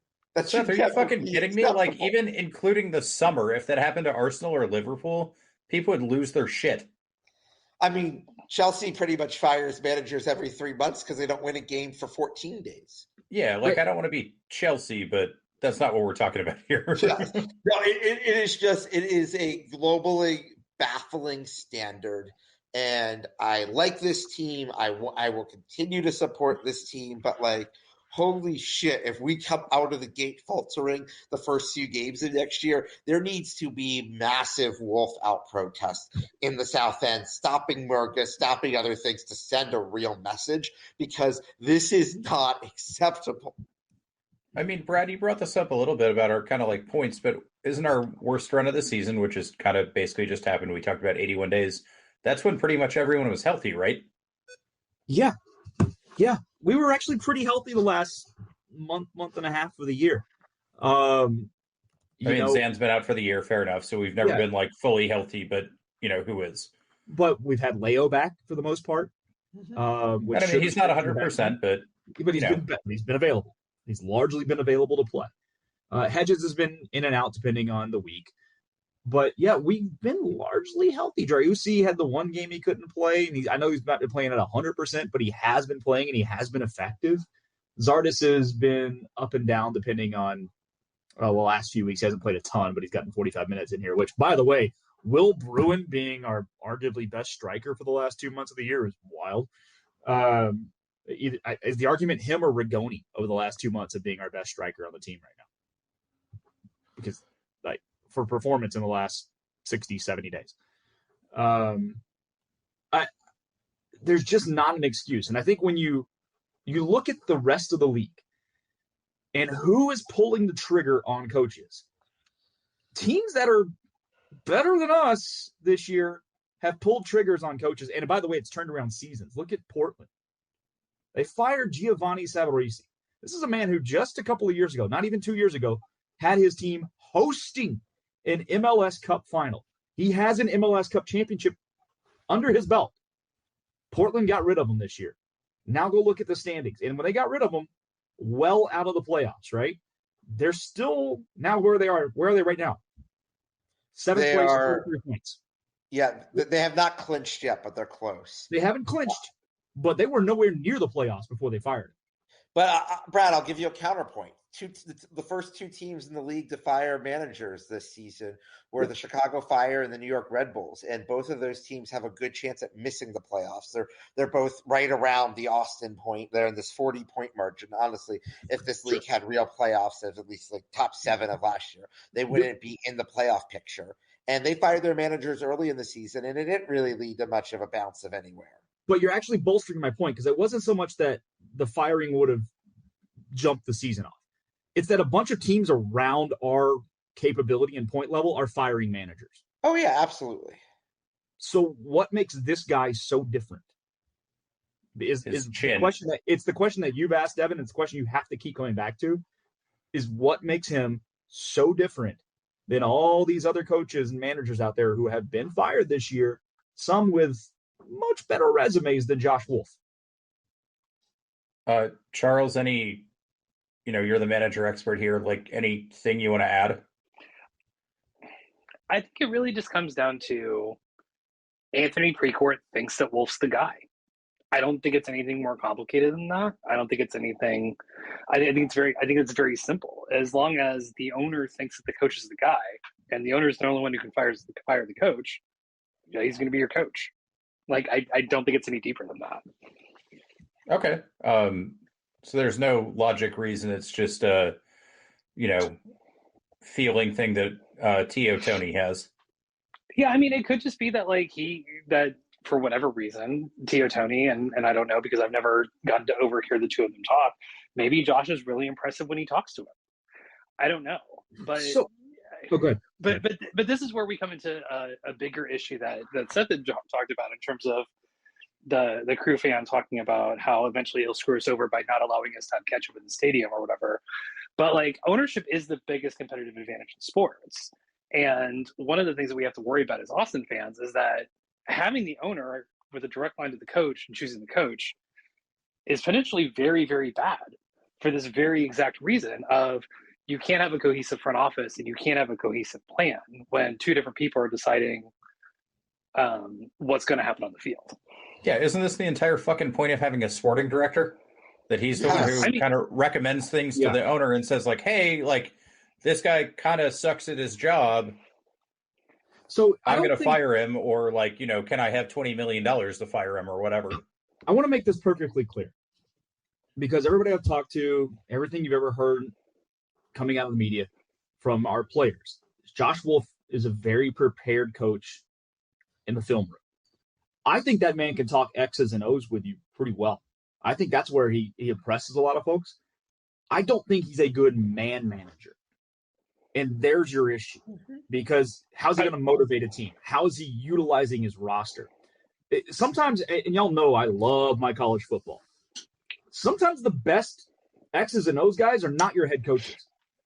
Seth, are you fucking kidding me? Even including the summer, if that happened to Arsenal or Liverpool, people would lose their shit. I mean, Chelsea pretty much fires managers every 3 months because they don't win a game for 14 days. Yeah, like I don't want to be Chelsea, but that's not what we're talking about here. Yes. No, it is a globally baffling standard. And I like this team. I will continue to support this team, but like, holy shit, if we come out of the gate faltering the first few games of next year, there needs to be massive Wolff out protests in the South End, stopping Murga, stopping other things to send a real message, because this is not acceptable. I mean, Brad, you brought this up a little bit about our kind of like points, but isn't our worst run of the season, which is kind of basically just happened, we talked about 81 days, that's when pretty much everyone was healthy, right? Yeah. We were actually pretty healthy the last month and a half of the year. Zan's been out for the year, fair enough. So we've never been like fully healthy, but who is? But we've had Leo back for the most part. He's not 100%, but he's been available. He's largely been available to play. Hedges has been in and out depending on the week. But yeah, we've been largely healthy. Driussi had the one game he couldn't play, and I know he's not been playing at 100%, but he has been playing and he has been effective. Zardes has been up and down depending on the last few weeks. He hasn't played a ton, but he's gotten 45 minutes in here, which, by the way, Will Bruin being our arguably best striker for the last 2 months of the year is wild. Is the argument him or Rigoni over the last 2 months of being our best striker on the team right now? Because for performance in the last 60, 70 days. There's just not an excuse. And I think when you look at the rest of the league and who is pulling the trigger on coaches, teams that are better than us this year have pulled triggers on coaches. And by the way, it's turned around seasons. Look at Portland. They fired Giovanni Savarese. This is a man who just a couple of years ago, not even 2 years ago, had his team hosting an MLS Cup final. He has an MLS Cup championship under his belt. Portland got rid of him this year. Now go look at the standings. And when they got rid of him, well out of the playoffs, right? They're still now where they are. Where are they right now? Seventh place, 43 points. Yeah, they have not clinched yet, but they're close. They haven't clinched, but they were nowhere near the playoffs before they fired him. But, Brad, I'll give you a counterpoint. The first two teams in the league to fire managers this season were the Chicago Fire and the New York Red Bulls, and both of those teams have a good chance at missing the playoffs. They're both right around the Austin point. They're in this 40-point margin. Honestly, if this league had real playoffs of at least like top 7 of last year, they wouldn't be in the playoff picture. And they fired their managers early in the season, and it didn't really lead to much of a bounce of anywhere. But you're actually bolstering my point, because it wasn't so much that the firing would have jumped the season off. It's that a bunch of teams around our capability and point level are firing managers. Oh, yeah, absolutely. So what makes this guy so different? Is the question that it's the question that you've asked, Devan. It's the question you have to keep coming back to. Is what makes him so different than all these other coaches and managers out there who have been fired this year, some with much better resumes than Josh Wolff? Charles, you're the manager expert here, like anything you want to add? I think it really just comes down to Anthony Precourt thinks that Wolff's the guy. I don't think it's anything more complicated than that. I don't think it's anything. I think it's very simple. As long as the owner thinks that the coach is the guy, and the owner is the only one who can fire the coach, he's going to be your coach. Like I don't think it's any deeper than that. Okay. So there's no logic reason. It's just a, feeling thing that T.O. Tony has. Yeah, I mean, it could just be that that for whatever reason, T.O. Tony, and I don't know because I've never gotten to overhear the two of them talk. Maybe Josh is really impressive when he talks to him. I don't know, but good. But this is where we come into a bigger issue that Seth had talked about in terms of the crew fan talking about how eventually he'll screw us over by not allowing us to have ketchup in the stadium or whatever. But ownership is the biggest competitive advantage in sports. And one of the things that we have to worry about as Austin fans is that having the owner with a direct line to the coach and choosing the coach is potentially very, very bad for this very exact reason of you can't have a cohesive front office and you can't have a cohesive plan when two different people are deciding what's going to happen on the field. Yeah, isn't this the entire fucking point of having a sporting director? That he's the one who kind of recommends things to the owner and says, like, hey, like, this guy kind of sucks at his job. So I'm going to fire him, or, like, you know, can I have $20 million to fire him or whatever? I want to make this perfectly clear. Because everybody I've talked to, everything you've ever heard coming out of the media from our players, Josh Wolff is a very prepared coach in the film room. I think that man can talk X's and O's with you pretty well. I think that's where he impresses a lot of folks. I don't think he's a good man manager. And there's your issue. Because how's he going to motivate a team? How is he utilizing his roster? Sometimes, and y'all know I love my college football. Sometimes the best X's and O's guys are not your head coaches.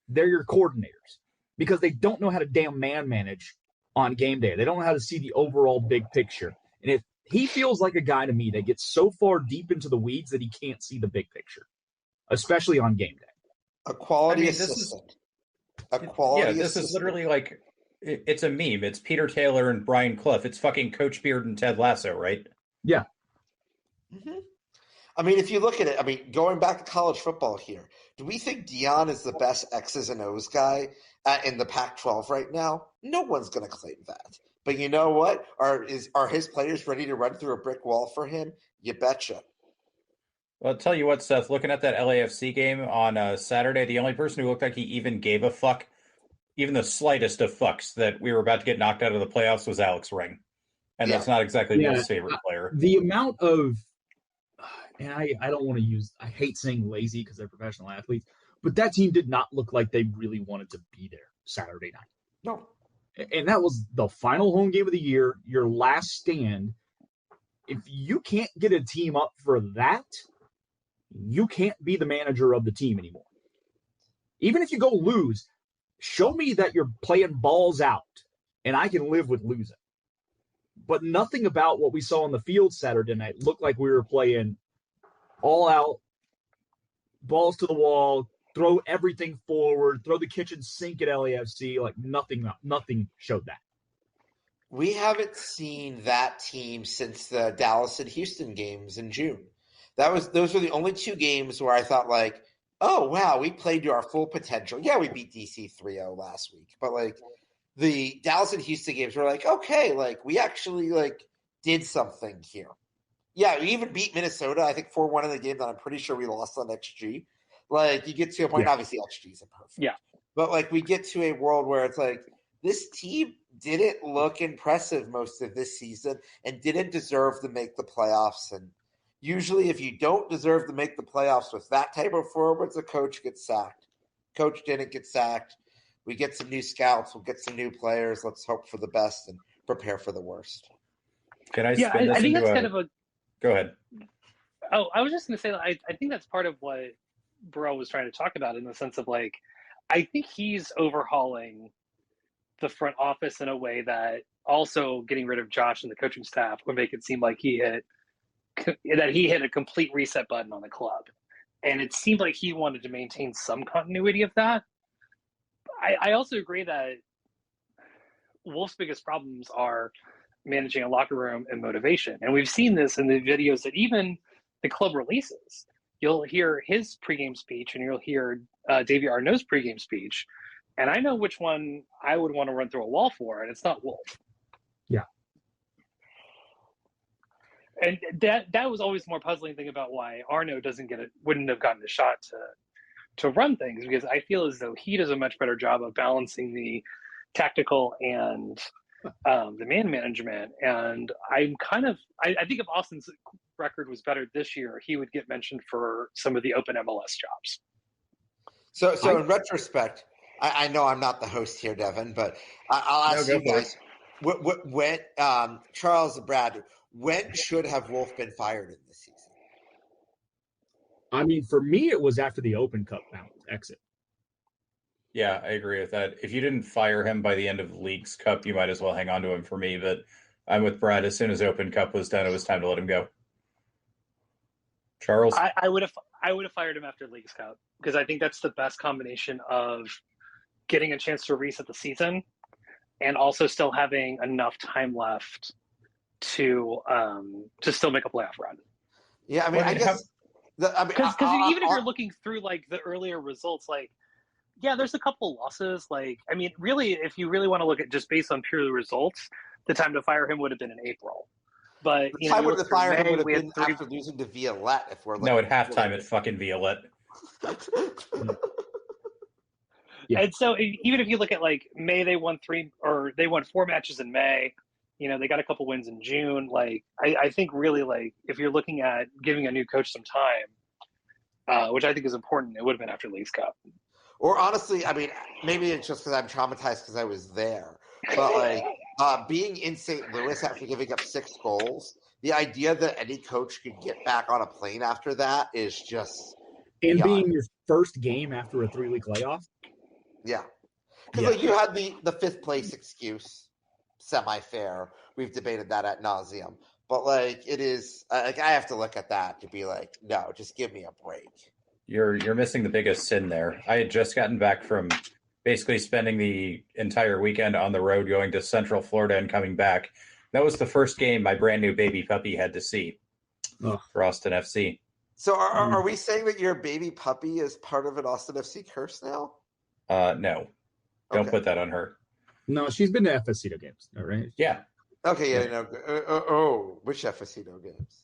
They're your coordinators. Because they don't know how to damn man manage on game day. They don't know how to see the overall big picture. And if he feels like a guy to me that gets so far deep into the weeds that he can't see the big picture, especially on game day. A quality assistant. This is literally like, it's a meme. It's Peter Taylor and Brian Clough. It's fucking Coach Beard and Ted Lasso, right? Yeah. Mm-hmm. I mean, if you look at it, I mean, going back to college football here, do we think Deion is the best X's and O's guy in the Pac-12 right now? No one's going to claim that. But you know what? Are his players ready to run through a brick wall for him? You betcha. Well, I'll tell you what, Seth, looking at that LAFC game on Saturday, the only person who looked like he even gave a fuck, even the slightest of fucks, that we were about to get knocked out of the playoffs was Alex Ring. And that's not exactly Bill's favorite player. The amount of, and I don't want to use, I hate saying lazy because they're professional athletes, but that team did not look like they really wanted to be there Saturday night. No. And that was the final home game of the year, your last stand. If you can't get a team up for that, you can't be the manager of the team anymore. Even if you go lose, show me that you're playing balls out, and I can live with losing. But nothing about what we saw on the field Saturday night looked like we were playing all out, balls to the wall, throw everything forward, throw the kitchen sink at LAFC. Like nothing showed that. We haven't seen that team since the Dallas and Houston games in June. Those were the only two games where I thought, like, oh, wow, we played to our full potential. Yeah, we beat DC 3-0 last week. But, like, the Dallas and Houston games were like, okay, like, we actually, like, did something here. Yeah, we even beat Minnesota, I think 4-1 in the game that I'm pretty sure we lost on XG. Like, you get to a point, obviously XG isn't perfect. Yeah. But, like, we get to a world where it's like, this team didn't look impressive most of this season and didn't deserve to make the playoffs. And usually if you don't deserve to make the playoffs with that type of forwards, a coach gets sacked. Coach didn't get sacked. We get some new scouts. We'll get some new players. Let's hope for the best and prepare for the worst. Can I I think that's kind of a... Go ahead. Oh, I was just going to say, I think that's part of what Burrell was trying to talk about in the sense of, like, I think he's overhauling the front office in a way that also getting rid of Josh and the coaching staff would make it seem like he hit a complete reset button on the club. And it seemed like he wanted to maintain some continuity of that. I also agree that Wolff's biggest problems are managing a locker room and motivation. And we've seen this in the videos that even the club releases. You'll hear his pregame speech and you'll hear Davey Arnaud's pregame speech. And I know which one I would want to run through a wall for, and it's not Wolff. Yeah. And that was always the more puzzling thing about why Arnaud wouldn't have gotten a shot to run things, because I feel as though he does a much better job of balancing the tactical and the man management. And I think if Austin's record was better this year, he would get mentioned for some of the open MLS jobs. So in retrospect, I know I'm not the host here, Devan, but I'll ask you guys, when Charles and Brad, when should have Wolff been fired in this season? I mean, for me, it was after the Open Cup exit. Yeah, I agree with that. If you didn't fire him by the end of the League's Cup, you might as well hang on to him for me. But I'm with Brad. As soon as Open Cup was done, it was time to let him go. Charles? I would have fired him after League's Cup, because I think that's the best combination of getting a chance to reset the season and also still having enough time left to still make a playoff run. Yeah, I mean, I guess because even if you're looking through like the earlier results, like yeah, there's a couple losses. Like I mean, really, if you really want to look at just based on purely results, the time to fire him would have been in April. But the time would have fired him would have been three... after losing to Violette. If we're no, at halftime at fucking Violette. Yeah. And so even if you look at like May, they won 4 matches in May. You know, they got a couple wins in June. Like I think really like if you're looking at giving a new coach some time, which I think is important, it would have been after Leagues Cup. Or honestly, I mean, maybe it's just because I'm traumatized because I was there. But like being in St. Louis after giving up 6 goals, the idea that any coach could get back on a plane after that is just and being your first game after a 3-week layoff. Yeah, because like you had the 5th place excuse, semi-fair. We've debated that ad nauseum, but like it is like I have to look at that to be like, no, just give me a break. You're missing the biggest sin there. I had just gotten back from basically spending the entire weekend on the road, going to Central Florida and coming back. That was the first game my brand new baby puppy had to see for Austin FC. So are we saying that your baby puppy is part of an Austin FC curse now? No, don't put that on her. No, she's been to FSCito games, all right? Yeah. Okay, yeah, no. Which FSCito games?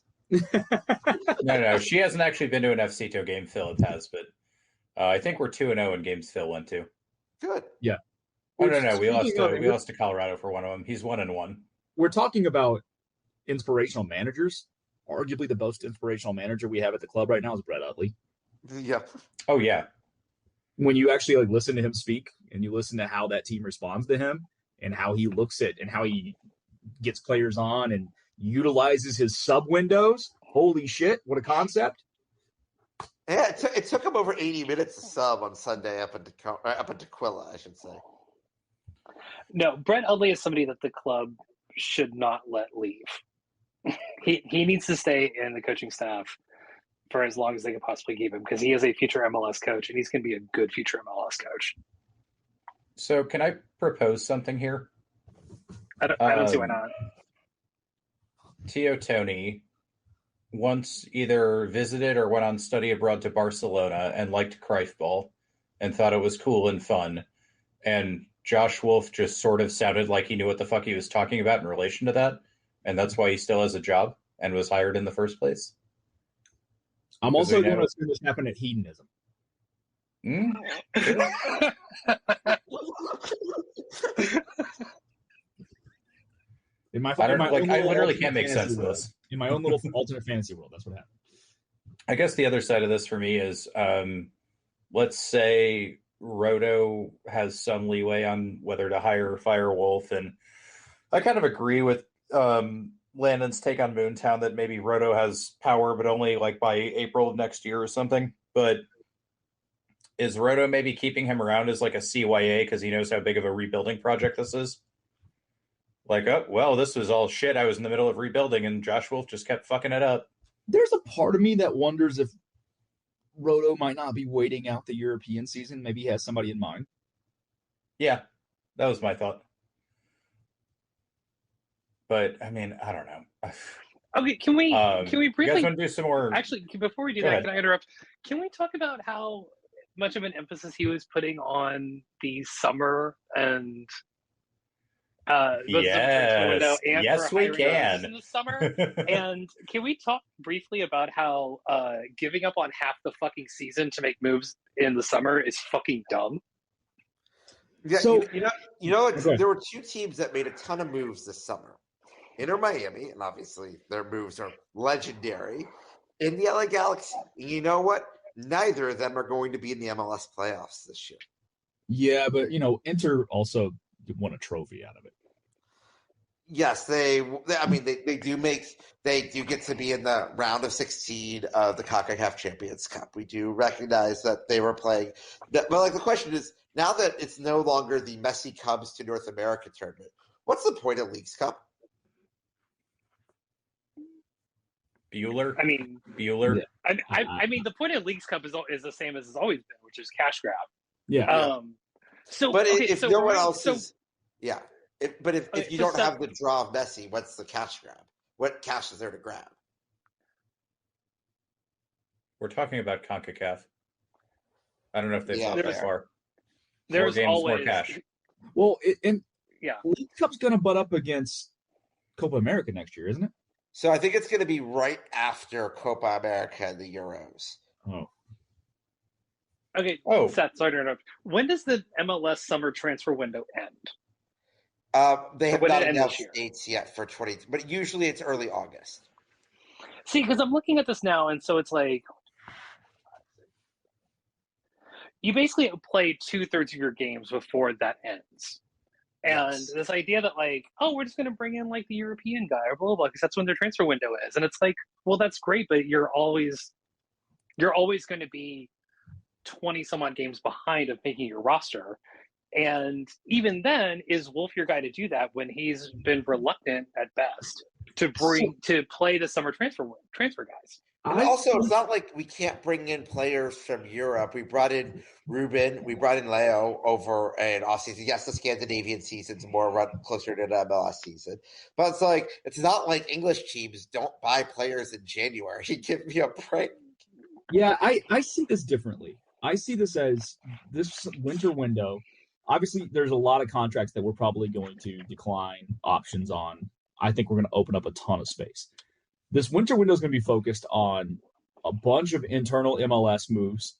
No, she hasn't actually been to an FCito game. Philip has, but I think we're 2-0 in games Phil went to. Good. Yeah. Oh, no, we lost to Colorado for one of them. He's 1-1. We're talking about inspirational managers. Arguably the most inspirational manager we have at the club right now is Brett Utley. Yeah. Oh, yeah. When you actually like listen to him speak and you listen to how that team responds to him and how he looks at and how he gets players on and utilizes his sub windows, holy shit, what a concept. Yeah, it took him over 80 minutes to sub on Sunday up in Tequila, I should say. No, Brett Utley is somebody that the club should not let leave. He needs to stay in the coaching staff for as long as they can possibly keep him, because he is a future MLS coach and he's going to be a good future MLS coach. So can I propose something here? I don't see why not. Tio Tony once either visited or went on study abroad to Barcelona and liked Cruyffball and thought it was cool and fun. And Josh Wolff just sort of sounded like he knew what the fuck he was talking about in relation to that. And that's why he still has a job and was hired in the first place. I'm also going to assume this happened at Hedonism. I literally can't make sense of this. In my own little alternate fantasy world, that's what happened. I guess the other side of this for me is, let's say Rodo has some leeway on whether to hire or fire Wolff, and I kind of agree with Landon's take on Moontown that maybe Rodo has power, but only like by April of next year or something. But is Rodo maybe keeping him around as like a CYA because he knows how big of a rebuilding project this is? Like, oh, well, this was all shit. I was in the middle of rebuilding, and Josh Wolff just kept fucking it up. There's a part of me that wonders if Rodo might not be waiting out the European season. Maybe he has somebody in mind. Yeah, that was my thought. But, I mean, I don't know. Okay, can we briefly... You guys want to do some more... Actually, before we do that, can I interrupt? Can we talk about how much of an emphasis he was putting on the summer and... yes, we can. In the summer. And can we talk briefly about how giving up on half the fucking season to make moves in the summer is fucking dumb? Yeah, so you know, there were 2 teams that made a ton of moves this summer. Inter Miami, and obviously their moves are legendary, in the LA Galaxy. And you know what? Neither of them are going to be in the MLS playoffs this year. Yeah, but Inter also won a trophy out of it. Yes, they do get to be in the round of 16 of the CONCACAF Champions Cup. We do recognize that they were playing that, but like the question is, now that it's no longer the Messi Cubs to North America tournament, what's the point of Leagues Cup? Bueller. Yeah. I mean, the point of Leagues Cup is the same as it's always been, which is cash grab. Yeah. If no one else is, yeah. But if you don't have the draw of Messi, what's the cash grab? what cash is there to grab? We're talking about CONCACAF. I don't know if they've gone that far. There's more games, always more cash. Well, yeah. League Cup's going to butt up against Copa America next year, isn't it? So I think it's going to be right after Copa America and the Euros. Oh. Okay, Seth, sorry to interrupt. When does the MLS summer transfer window end? They have not announced dates yet for 20, but usually it's early August. See, because I'm looking at this now, and so it's like you basically play 2/3 of your games before that ends. And this idea that like, oh, we're just going to bring in like the European guy or blah, blah, blah, because that's when their transfer window is. And it's like, well, that's great, but you're always going to be 20 some odd games behind of making your roster. And even then, is Wolff your guy to do that when he's been reluctant at best to play the summer transfer guys? And also, it's not like we can't bring in players from Europe. We brought in Ruben, we brought in Leo over in off-season. Yes, the Scandinavian season's more run closer to the MLS season. But it's like, it's not like English teams don't buy players in January. Give me a break. Yeah, I see this differently. I see this as this winter window. Obviously, there's a lot of contracts that we're probably going to decline options on. I think we're going to open up a ton of space. This winter window is going to be focused on a bunch of internal MLS moves,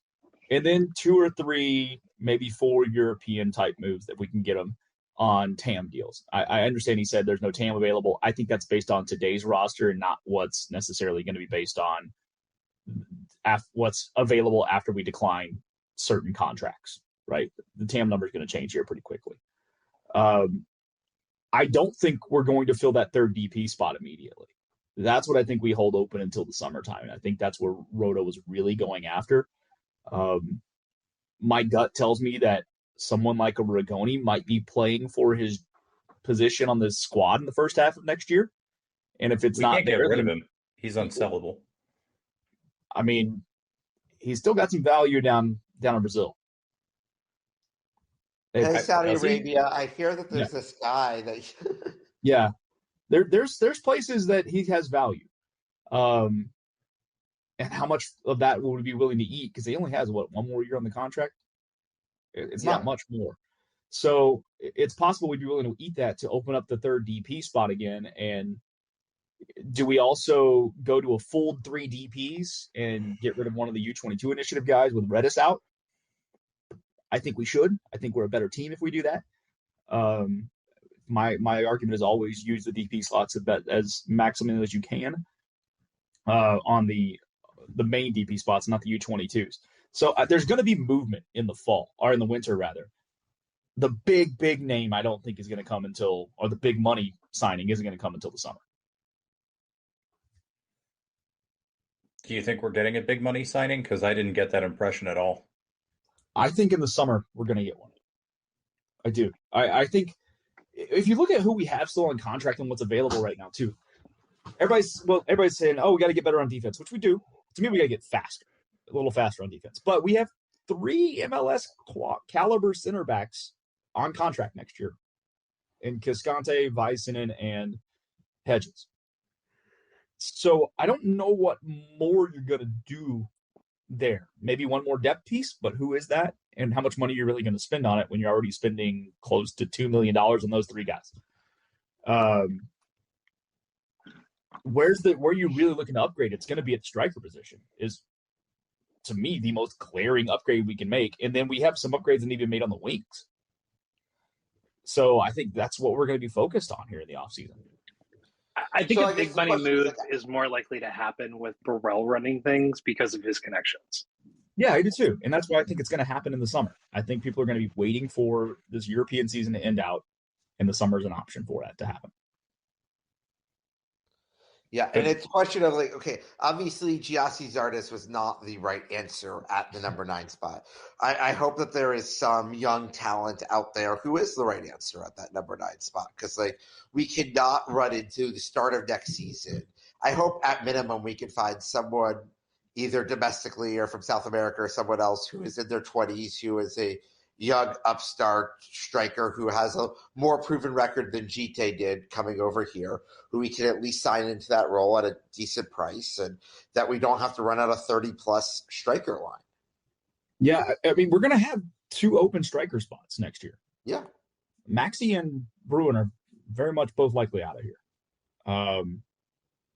and then 2 or 3, maybe 4 European type moves that we can get them on TAM deals. I understand he said there's no TAM available. I think that's based on today's roster and not what's necessarily going to be based on what's available after we decline certain contracts, right? The TAM number is going to change here pretty quickly. I don't think we're going to fill that third DP spot immediately. That's what I think we hold open until the summertime. And I think that's where Rodo was really going after. My gut tells me that someone like a Rigoni might be playing for his position on the squad in the first half of next year. And if it's we not can't there, get rid of him. He's unsellable. I mean, he's still got some value down in Brazil. Hey, Saudi Arabia, I hear that there's this guy that... Yeah. There's places that he has value. And how much of that would we be willing to eat? Because he only has, one more year on the contract? It's not much more. So it's possible we'd be willing to eat that to open up the third DP spot again. And do we also go to a full 3 DPs and get rid of one of the U22 initiative guys with Redis out? I think we should. I think we're a better team if we do that. My argument is always use the DP slots as maximum as you can on the main DP spots, not the U22s. So there's going to be movement in the fall, or in the winter rather. The big name I don't think is going to come until, or the big money signing isn't going to come until the summer. Do you think we're getting a big money signing? Because I didn't get that impression at all. I think in the summer we're going to get one. I do. I think if you look at who we have still on contract and what's available right now too, everybody's saying, oh, we got to get better on defense, which we do. To me, we got to get faster, a little faster on defense. But we have 3 MLS caliber center backs on contract next year in Cascante, Väisänen, and Hedges. So I don't know what more you're going to do there. Maybe one more depth piece, but who is that? And how much money you're really going to spend on it when you're already spending close to $2 million on those 3 guys? Where you're really looking to upgrade? It's going to be at the striker position. Is, to me, the most glaring upgrade we can make. And then we have some upgrades that even made on the wings. So I think that's what we're going to be focused on here in the offseason. I think a big money move is more likely to happen with Burrell running things because of his connections. Yeah, I do too. And that's why I think it's going to happen in the summer. I think people are going to be waiting for this European season to end out, and the summer is an option for that to happen. Yeah, and it's a question of like, okay, obviously Giassi Zardes was not the right answer at the number 9 spot. I hope that there is some young talent out there who is the right answer at that number 9 spot, because like we cannot run into the start of next season. I hope at minimum we can find someone either domestically or from South America or someone else who is in their 20s, who is a young upstart striker who has a more proven record than Gite did coming over here, who we can at least sign into that role at a decent price, and that we don't have to run out a 30-plus striker line. Yeah, I mean, we're going to have 2 open striker spots next year. Yeah. Maxey and Bruin are very much both likely out of here.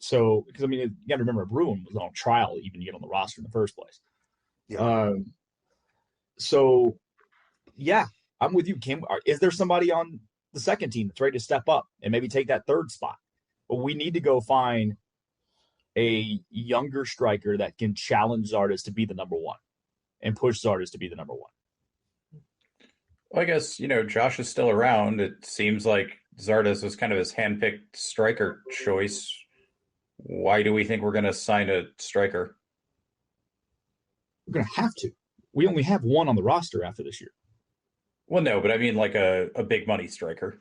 So, because I mean, you got to remember, Bruin was on trial even to get on the roster in the first place. Yeah. So, yeah, I'm with you, Kim. Is there somebody on the second team that's ready to step up and maybe take that 3rd spot? But we need to go find a younger striker that can challenge Zardes to be the number 1 and push Zardes to be the number 1. Well, I guess, Josh is still around. It seems like Zardes was kind of his handpicked striker choice. Why do we think we're going to sign a striker? We're going to have to. We only have 1 on the roster after this year. Well, no, but I mean like a big money striker.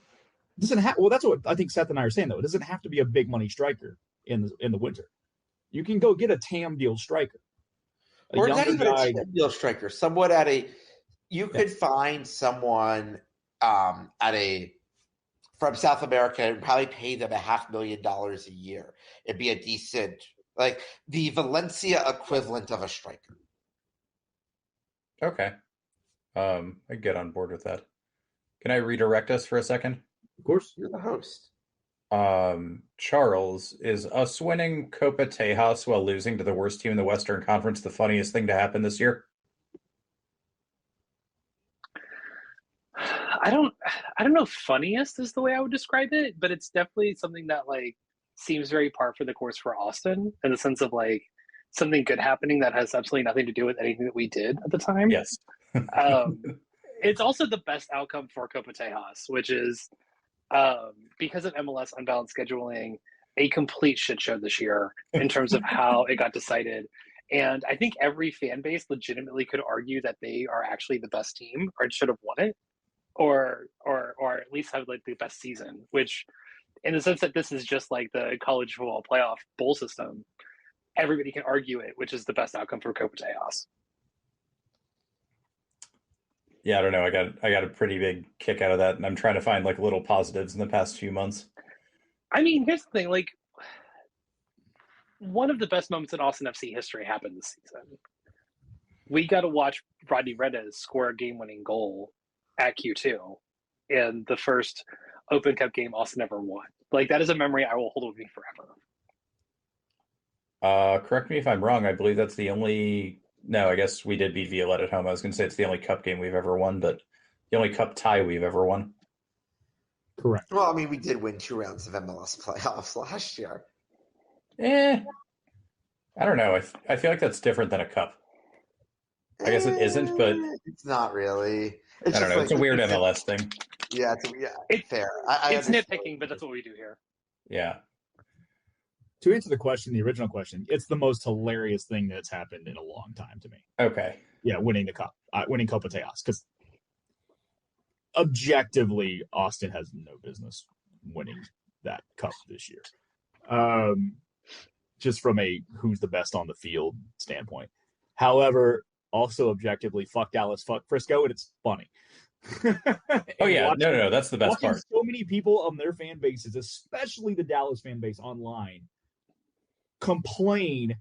Doesn't have. Well, that's what I think Seth and I are saying, though. It doesn't have to be a big money striker in the winter. You can go get a TAM deal striker. Or not even a TAM deal striker. Someone you could find someone from South America and probably pay them $500,000 a year. It'd be a decent, like the Valencia equivalent of a striker. Okay. I get on board with that. Can I redirect us for a second? Of course. You're the host. Charles, is us winning Copa Tejas while losing to the worst team in the Western Conference the funniest thing to happen this year? I don't know if funniest is the way I would describe it, but it's definitely something that like seems very par for the course for Austin in the sense of like something good happening that has absolutely nothing to do with anything that we did at the time. Yes. It's also the best outcome for Copa Tejas, which is because of MLS unbalanced scheduling, a complete shit show this year in terms of how it got decided. And I think every fan base legitimately could argue that they are actually the best team or should have won it, or at least have like the best season, which in the sense that this is just like the college football playoff bowl system, everybody can argue it, which is the best outcome for Copa Tejas. Yeah, I don't know. I got a pretty big kick out of that, and I'm trying to find like little positives in the past few months. I mean, here's the thing, like one of the best moments in Austin FC history happened this season. We got to watch Rodney Redes score a game-winning goal at Q2 in the first Open Cup game Austin ever won. Like that is a memory I will hold with me forever. Correct me if I'm wrong. I believe that's the only. No, I guess we did beat Violette at home. I was going to say it's the only cup game we've ever won, but the only cup tie we've ever won. Correct. Well, I mean, we did win 2 rounds of MLS playoffs last year. I don't know. I feel like that's different than a cup. I guess it isn't, but it's not really. I don't know. It's a weird MLS thing. Yeah, it's fair. It's nitpicking, but that's what we do here. Yeah. To answer the question, the original question, it's the most hilarious thing that's happened in a long time to me. Okay. Yeah, winning the cup, winning Copa Tejas, because objectively, Austin has no business winning that cup this year. Just from a who's the best on the field standpoint. However, also objectively, fuck Dallas, fuck Frisco, and it's funny. Oh yeah, no, that's the best part. So many people on their fan bases, especially the Dallas fan base online, complain,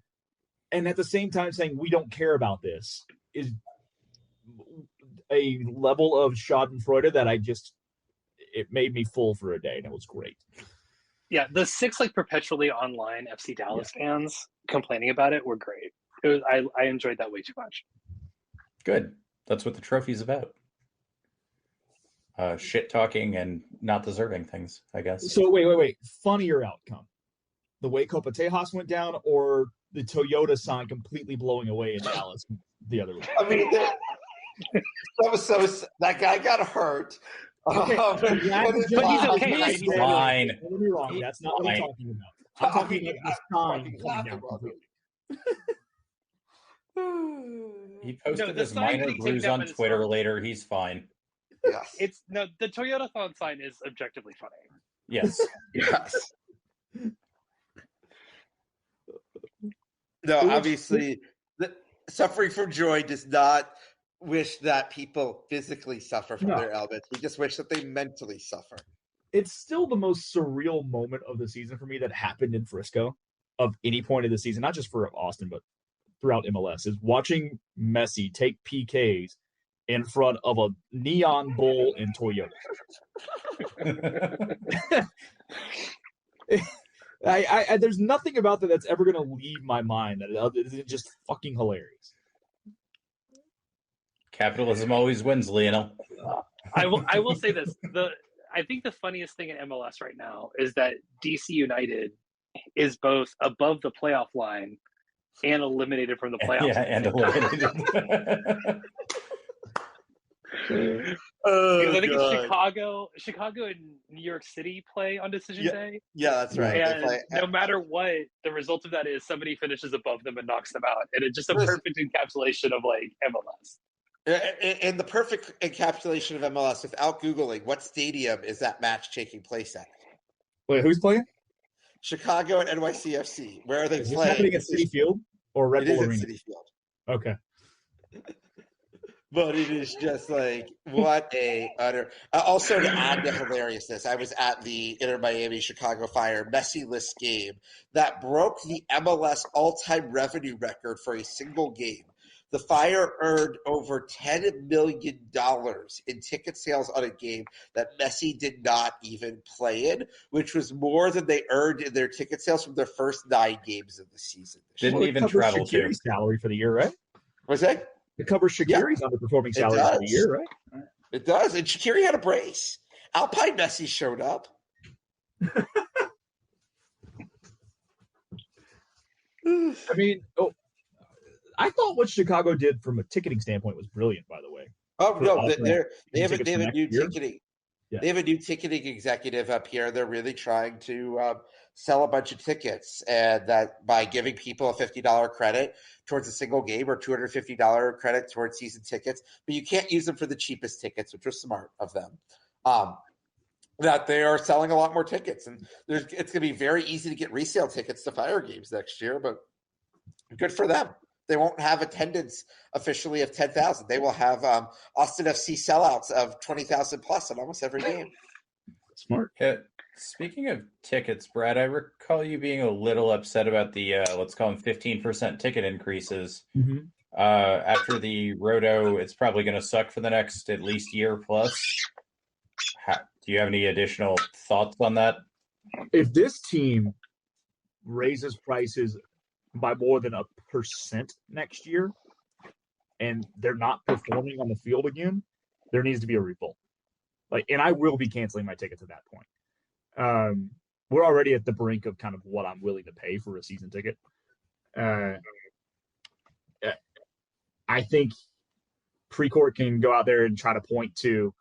and at the same time saying we don't care about this is a level of schadenfreude that it made me full for a day, and it was great. Yeah, the 6 like perpetually online FC Dallas fans complaining about it were great. I enjoyed that way too much. Good. That's what the trophy's about. Shit talking and not deserving things, I guess. So wait. Funnier outcome. The way Copa Tejas went down, or the Toyota sign completely blowing away in Dallas the other way? I mean, that guy got hurt. Okay, but he's okay. Right? He's fine. Don't get me wrong. That's not what I'm talking about. I'm talking about the sign coming down completely. He posted his minor bruise on Twitter later. He's fine. Yes. The Toyota-thon sign is objectively funny. Yes. Yes. No, obviously, suffering from joy does not wish that people physically suffer from No. their ailments. We just wish that they mentally suffer. It's still the most surreal moment of the season for me that happened in Frisco of any point of the season, not just for Austin, but throughout MLS, is watching Messi take PKs in front of a neon bull in Toyota. There's nothing about that that's ever going to leave my mind. That it's just fucking hilarious. Capitalism always wins, Lionel. I will say this: I think the funniest thing in MLS right now is that DC United is both above the playoff line and eliminated from the playoffs. Yeah, and eliminated. I think it's Chicago and New York City play on decision day. Yeah, that's right. And no matter what, the result of that is somebody finishes above them and knocks them out. And it's just a perfect encapsulation of like MLS. And the perfect encapsulation of MLS, without Googling, what stadium is that match taking place at? Wait, who's playing? Chicago and NYCFC. Where are they Is this playing? happening at City Field or Red Bull Arena? It is at City Field. Okay. But it is just like, what a utter. Also, to add to hilariousness, I was at the Inter Miami Chicago Fire Messi-less game that broke the MLS all-time revenue record for a single game. The Fire earned over $10 million in ticket sales on a game that Messi did not even play in, which was more than they earned in their ticket sales from their first 9 games of the season. Didn't even travel to. Shaqiri's salary for the year, right? What's that? It covers Shaqiri's underperforming salary for the year, right? It does. And Shaqiri had a brace. Alpine Messi showed up. I mean, I thought what Chicago did from a ticketing standpoint was brilliant, by the way. Oh, no, they have a new year. ticketing. Yeah. They have a new ticketing executive up here. They're really trying to sell a bunch of tickets, and that by giving people a $50 credit towards a single game or $250 credit towards season tickets, but you can't use them for the cheapest tickets, which was smart of them. That they are selling a lot more tickets, and it's going to be very easy to get resale tickets to Fire games next year. But good for them. They won't have attendance officially of 10,000. They will have Austin FC sellouts of 20,000 plus in almost every game. Smart. Yeah. Speaking of tickets, Brad, I recall you being a little upset about the, let's call them 15% ticket increases. Mm-hmm. After the Rodo, it's probably going to suck for the next at least year plus. Do you have any additional thoughts on that? If this team raises prices by more than 1% next year and they're not performing on the field again, there needs to be a revolt. And I will be canceling my tickets at that point. We're already at the brink of kind of what I'm willing to pay for a season ticket. I think Precourt can go out there and try to point to,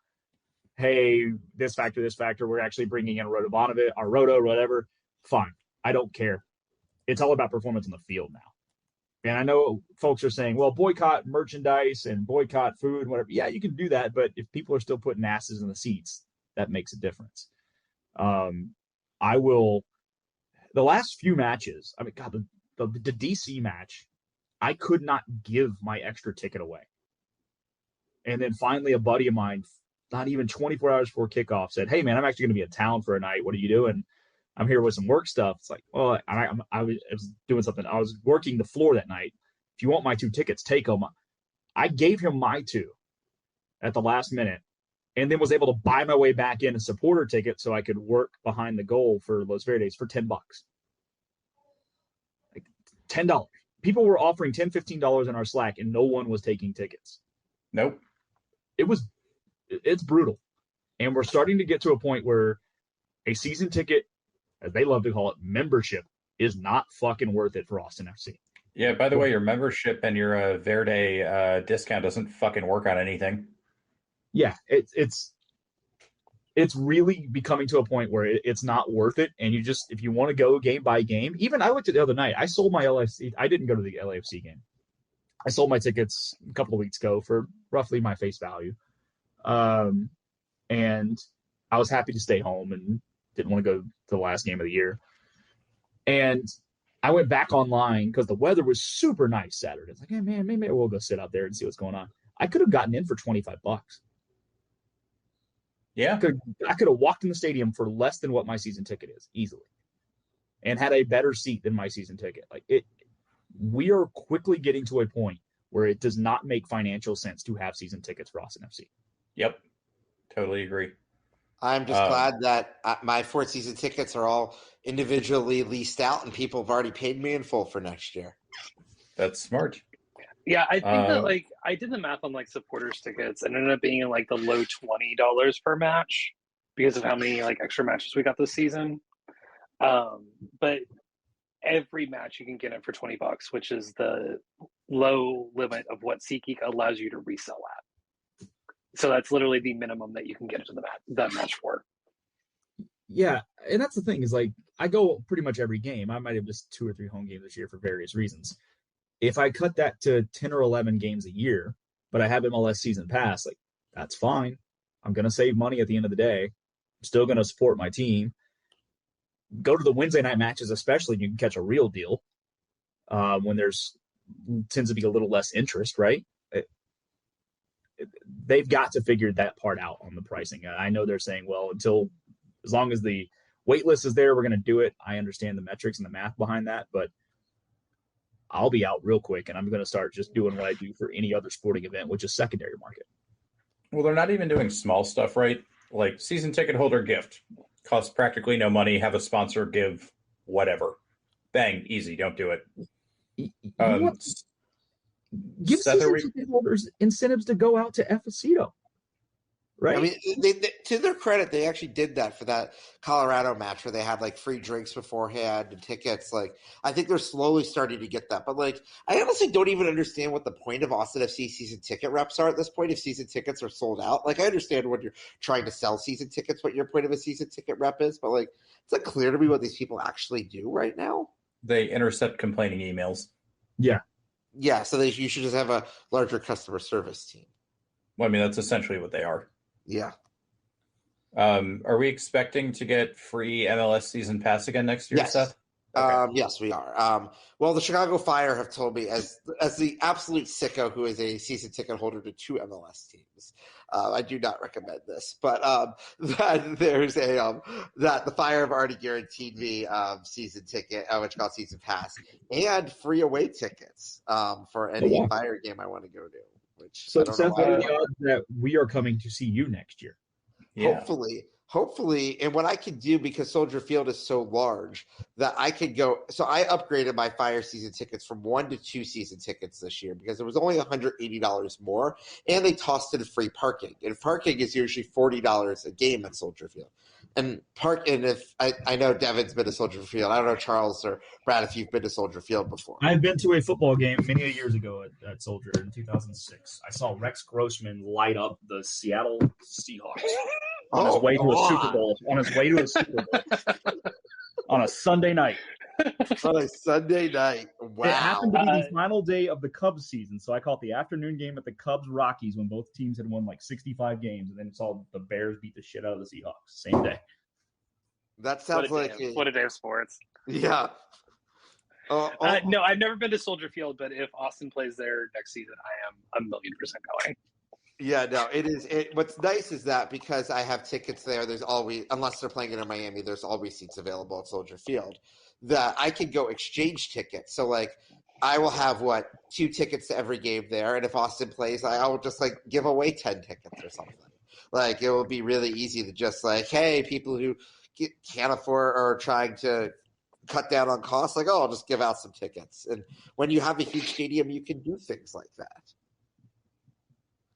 hey, this factor, we're actually bringing in Rodo, whatever. Fine. I don't care. It's all about performance on the field now. And I know folks are saying, well, boycott merchandise and boycott food, whatever. Yeah, you can do that. But if people are still putting asses in the seats, that makes a difference. I will. The last few matches, I mean, God, the DC match, I could not give my extra ticket away. And then finally, a buddy of mine, not even 24 hours before kickoff, said, hey, man, I'm actually going to be in town for a night. What are you doing? I'm here with some work stuff. It's like, well, I was doing something. I was working the floor that night. If you want my 2 tickets, take them. I gave him my 2 at the last minute and then was able to buy my way back in a supporter ticket so I could work behind the goal for Los Verdes for $10. Like $10. People were offering $10, $15 in our Slack and no one was taking tickets. Nope. It's brutal. And we're starting to get to a point where a season ticket, as they love to call it, membership, is not fucking worth it for Austin FC. Yeah, by the way, your membership and your VERDE discount doesn't fucking work on anything. Yeah, it's really becoming to a point where it's not worth it. And you just, if you want to go game by game, even I looked at the other night, I sold my LAFC. I didn't go to the LAFC game. I sold my tickets a couple of weeks ago for roughly my face value. And I was happy to stay home and didn't want to go to the last game of the year. And I went back online because the weather was super nice Saturday. It's like, hey, man, maybe we'll go sit out there and see what's going on. I could have gotten in for $25. Yeah. I could have walked in the stadium for less than what my season ticket is easily, and had a better seat than my season ticket. We are quickly getting to a point where it does not make financial sense to have season tickets for Austin FC. Yep. Totally agree. I'm just glad that my 4 season tickets are all individually leased out and people have already paid me in full for next year. That's smart. Yeah, I think that I did the math on supporters tickets and it ended up being in the low $20 per match because of how many extra matches we got this season. But every match you can get it for $20, which is the low limit of what SeatGeek allows you to resell at. So that's literally the minimum that you can get into that match for. Yeah, and that's the thing is I go pretty much every game. I might have just 2 or 3 home games this year for various reasons. If I cut that to 10 or 11 games a year, but I have MLS season pass, that's fine. I'm going to save money at the end of the day. I'm still going to support my team. Go to the Wednesday night matches, especially, and you can catch a real deal when there's tends to be a little less interest, right? They've got to figure that part out on the pricing. I know they're saying, well, as long as the wait list is there, we're going to do it. I understand the metrics and the math behind that, but I'll be out real quick, and I'm going to start just doing what I do for any other sporting event, which is secondary market. Well, they're not even doing small stuff, right? Like season ticket holder gift. Costs practically no money. Have a sponsor give whatever. Bang, easy. Don't do it. Give season ticket holders incentives to go out to Esposito. Right. I mean, they, to their credit, they actually did that for that Colorado match where they had free drinks beforehand and tickets. I think they're slowly starting to get that. But I honestly don't even understand what the point of Austin FC season ticket reps are at this point if season tickets are sold out. I understand when you're trying to sell season tickets, what your point of a season ticket rep is. But it's not clear to me what these people actually do right now. They intercept complaining emails. Yeah. Yeah. So you should just have a larger customer service team. Well, I mean, that's essentially what they are. Yeah. Are we expecting to get free MLS season pass again next year, yes. Seth? Okay. Yes, we are. Well, the Chicago Fire have told me, as the absolute sicko who is a season ticket holder to 2 MLS teams, I do not recommend this, but that there's that the Fire have already guaranteed me season ticket, which called season pass, and free away tickets for any Fire game I want to go to. So, Seth, what are the odds that we are coming to see you next year? Yeah. Hopefully, and what I can do, because Soldier Field is so large, that I could go. So I upgraded my Fire season tickets from 1 to 2 season tickets this year because it was only $180 more, and they tossed in free parking. And parking is usually $40 a game at Soldier Field. And if I know Devan's been to Soldier Field, I don't know Charles or Brad if you've been to Soldier Field before. I've been to a football game many years ago at Soldier in 2006. I saw Rex Grossman light up the Seattle Seahawks on his way to a Super Bowl. On his way to a Super Bowl on a Sunday night. On a Sunday night. Wow. It happened to be the final day of the Cubs season, so I caught the afternoon game at the Cubs-Rockies when both teams had won 65 games, and then saw the Bears beat the shit out of the Seahawks same day. That sounds what a day of sports. Yeah. No, I've never been to Soldier Field, but if Austin plays there next season, I am 1,000,000% going. Yeah, no, it is. What's nice is that because I have tickets there, there's always, unless they're playing it in Miami, there's always seats available at Soldier Field, that I can go exchange tickets. So, I will have, 2 tickets to every game there, and if Austin plays, I will just, give away 10 tickets or something. It will be really easy to just, hey, people who can't afford or are trying to cut down on costs, I'll just give out some tickets. And when you have a huge stadium, you can do things like that.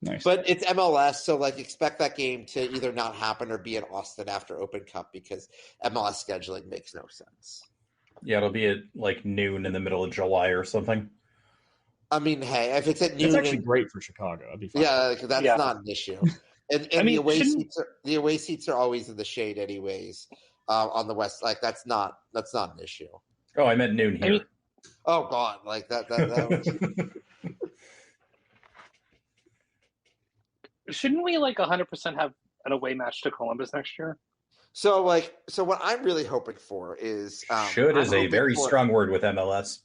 Nice. But it's MLS, so expect that game to either not happen or be in Austin after Open Cup because MLS scheduling makes no sense. Yeah, it'll be at noon in the middle of July or something. I mean, hey, if it's at noon, it's actually great for Chicago. I'd be fine. Yeah, that's not an issue. And the away seats are always in the shade, anyways. On the west, that's not an issue. Oh, I meant noon here. Oh God, that was... Shouldn't we 100% have an away match to Columbus next year? So what I'm really hoping for is should is a very strong word with MLS.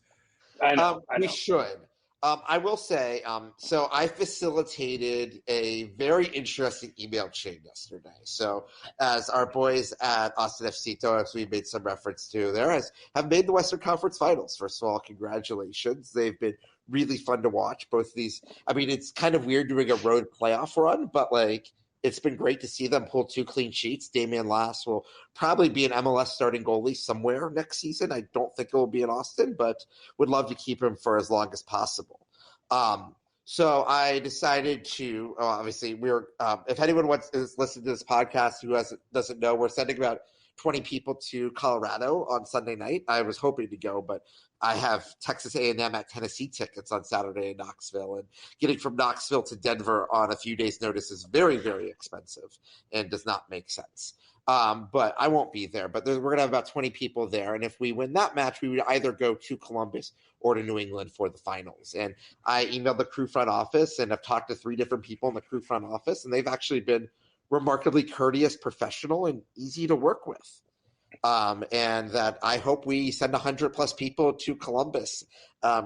I know. We should. I will say, so I facilitated a very interesting email chain yesterday. So as our boys at Austin FCito, as we made some reference to there, have made the Western Conference Finals. First of all, congratulations. They've been really fun to watch. Both these, I mean, it's kind of weird doing a road playoff run, but like, it's been great to see them pull 2 clean sheets. Damian Lass will probably be an MLS starting goalie somewhere next season. I don't think it will be in Austin, but would love to keep him for as long as possible. So I decided to, obviously, if anyone is listening to this podcast who doesn't know, we're sending about 20 people to Colorado on Sunday night. I was hoping to go, but I have Texas A&M at Tennessee tickets on Saturday in Knoxville, and getting from Knoxville to Denver on a few days' notice is very, very expensive and does not make sense. But I won't be there. But we're going to have about 20 people there, and if we win that match, we would either go to Columbus or to New England for the finals. And I emailed the crew front office, and I've talked to 3 different people in the crew front office, and they've actually been remarkably courteous, professional, and easy to work with. And that I hope we send 100+ people to Columbus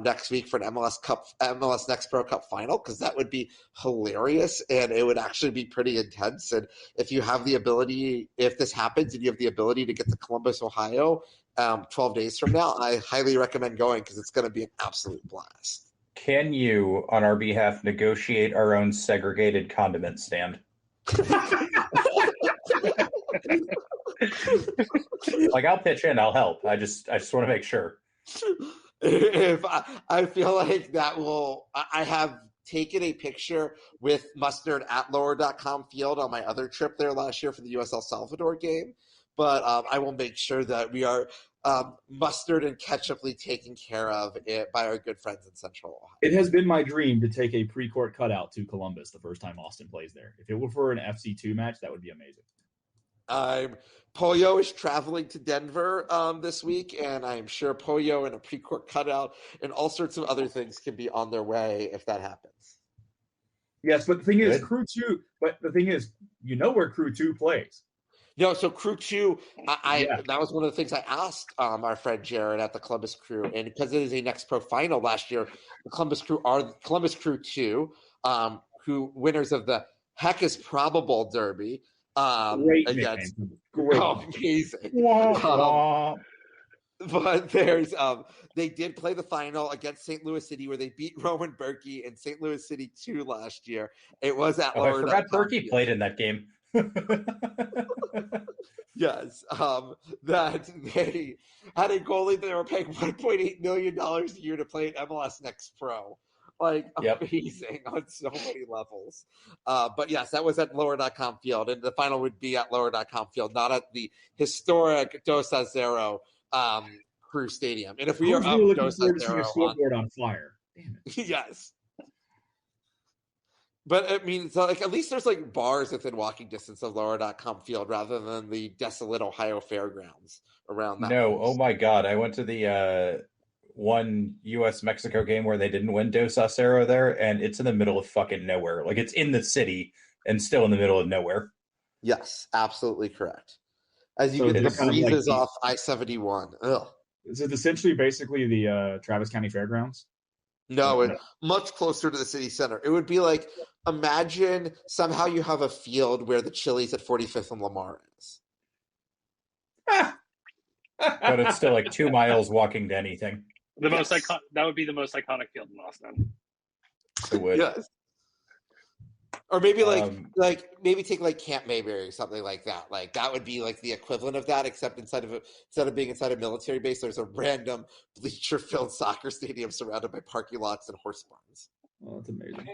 next week for an MLS Next Pro Cup final, because that would be hilarious and it would actually be pretty intense. And if you have the ability, if this happens and you have the ability to get to Columbus, Ohio, 12 days from now, I highly recommend going because it's going to be an absolute blast. Can you, on our behalf, negotiate our own segregated condiment stand? Like, I'll pitch in, I'll help. I just want to make sure. If I feel like that will, I have taken a picture with mustard at lower.com field on my other trip there last year for the US El Salvador game, but I will make sure that we are mustard and ketchuply taken care of by our good friends in Central Ohio. It has been my dream to take a pre-court cutout to Columbus the first time Austin plays there. If it were for an FC2 match, that would be amazing. Pollo is traveling to Denver this week, and I'm sure Pollo and a pre-court cutout and all sorts of other things can be on their way if that happens. Yes, but the thing is, Crew 2, but the thing is, you know where Crew 2 plays. No, so Crew 2, that was one of the things I asked our friend Jared at the Columbus Crew, and because it is a Next Pro final last year, the Columbus Crew 2, who winners of the Heck is Probable Derby, Great against Great. amazing. But there's they did play the final against St. Louis City where they beat Rowan Berkey in St. Louis City 2 last year. It was at I forgot Berkey played in that game. Yes, that they had a goalie that they were paying $1.8 million a year to play at MLS Next Pro. Like, amazing on so many levels. But yes, that was at lower.com field, and the final would be at lower.com field, not at the historic Dos a Zero Crew Stadium. And if we are up Dos a Zero on fire, damn it. Yes. But I mean, so like at least there's like bars within walking distance of lower.com field rather than the desolate Ohio fairgrounds around that. No, place. Oh my God. I went to the one US-Mexico game where they didn't win Dos a Zero there, and it's in the middle of fucking nowhere. Like, it's in the city and still in the middle of nowhere. Yes, absolutely correct. As you get the breezes off I-71. Ugh. Is it essentially basically the Travis County Fairgrounds? No, it's much closer to the city center. It would be like, imagine somehow you have a field where the Chili's at 45th and Lamar is. But it's still like 2 miles walking to anything. That would be the most iconic field in Austin. It would. Yes. Or maybe maybe take like Camp Mayberry or something like that. Like that would be like the equivalent of that, except instead of being inside a military base, there's a random bleacher-filled soccer stadium surrounded by parking lots and horse barns. Oh, that's amazing.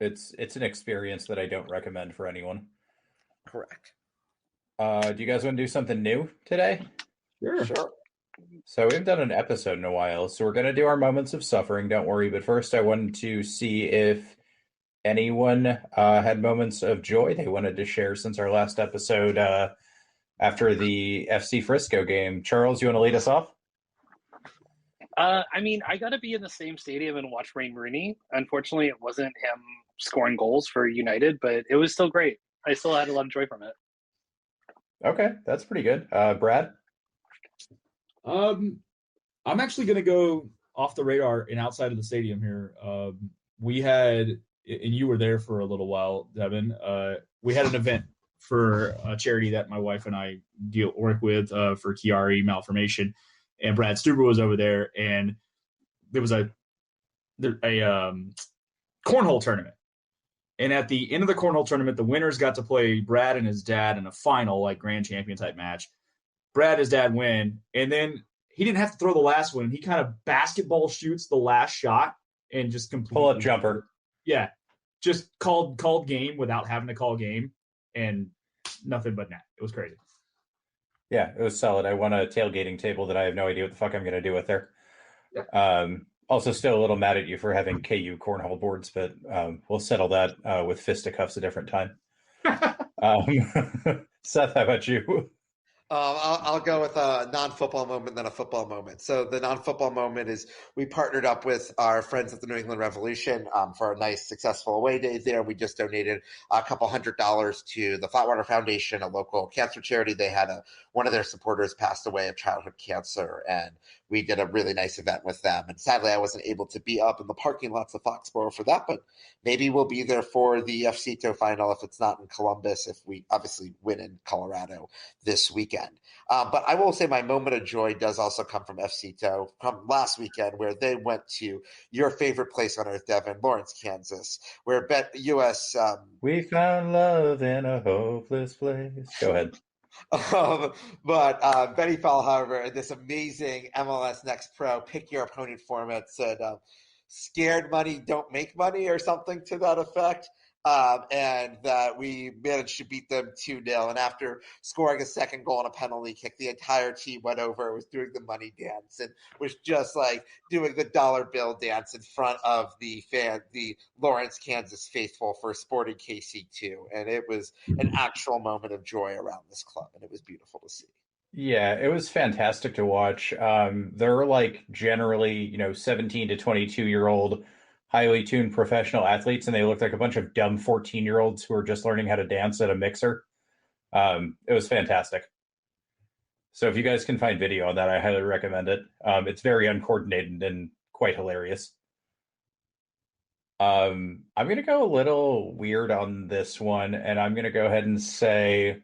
It's an experience that I don't recommend for anyone. Correct. Do you guys want to do something new today? Sure. So we haven't done an episode in a while, so we're going to do our moments of suffering. Don't worry. But first, I wanted to see if anyone had moments of joy they wanted to share since our last episode after the FC Frisco game. Charles, you want to lead us off? I mean, I got to be in the same stadium and watch Wayne Rooney. Unfortunately, it wasn't him scoring goals for United, but it was still great. I still had a lot of joy from it. Okay, that's pretty good. Brad? I'm actually going to go off the radar and outside of the stadium here, we had, and you were there for a little while, Devan. We had an event for a charity that my wife and I work with for Chiari malformation, and Brad Stuber was over there, and there was a cornhole tournament. And at the end of the cornhole tournament, the winners got to play Brad and his dad in a final, like grand champion type match. Brad and his dad win, and then he didn't have to throw the last one. He kind of basketball shoots the last shot and just completely Pull-up jumper. Yeah, just called game without having to call game, and nothing but net. It was crazy. Yeah, it was solid. I won a tailgating table that I have no idea what the fuck I'm going to do with there. Yeah. Also, still a little mad at you for having KU cornhole boards, but we'll settle that with fisticuffs a different time. Seth, how about you? I'll go with a non-football moment than a football moment. So the non-football moment is we partnered up with our friends at the New England Revolution for a nice, successful away day there. We just donated a couple $100 to the Flatwater Foundation, a local cancer charity. They had one of their supporters passed away of childhood cancer, and we did a really nice event with them. And sadly, I wasn't able to be up in the parking lots of Foxborough for that, but maybe we'll be there for the FCTO final if it's not in Columbus, if we obviously win in Colorado this weekend. But I will say my moment of joy does also come from FCTO from last weekend, where they went to your favorite place on earth, Devan, Lawrence, Kansas, where US. We found love in a hopeless place. Go ahead. But Benny Fallhauer, this amazing MLS Next Pro pick your opponent format said, scared money don't make money, or something to that effect. And that we managed to beat them 2-0. And after scoring a second goal on a penalty kick, the entire team went over, was doing the money dance, and was just like doing the dollar bill dance in front of the Lawrence, Kansas faithful for Sporting KC2. And it was an actual moment of joy around this club, and it was beautiful to see. Yeah, it was fantastic to watch. They're like generally, 17 to 22-year-old highly tuned professional athletes, and they looked like a bunch of dumb 14-year-olds who were just learning how to dance at a mixer. It was fantastic. So if you guys can find video on that, I highly recommend it. It's very uncoordinated and quite hilarious. I'm going to go a little weird on this one, and I'm going to go ahead and say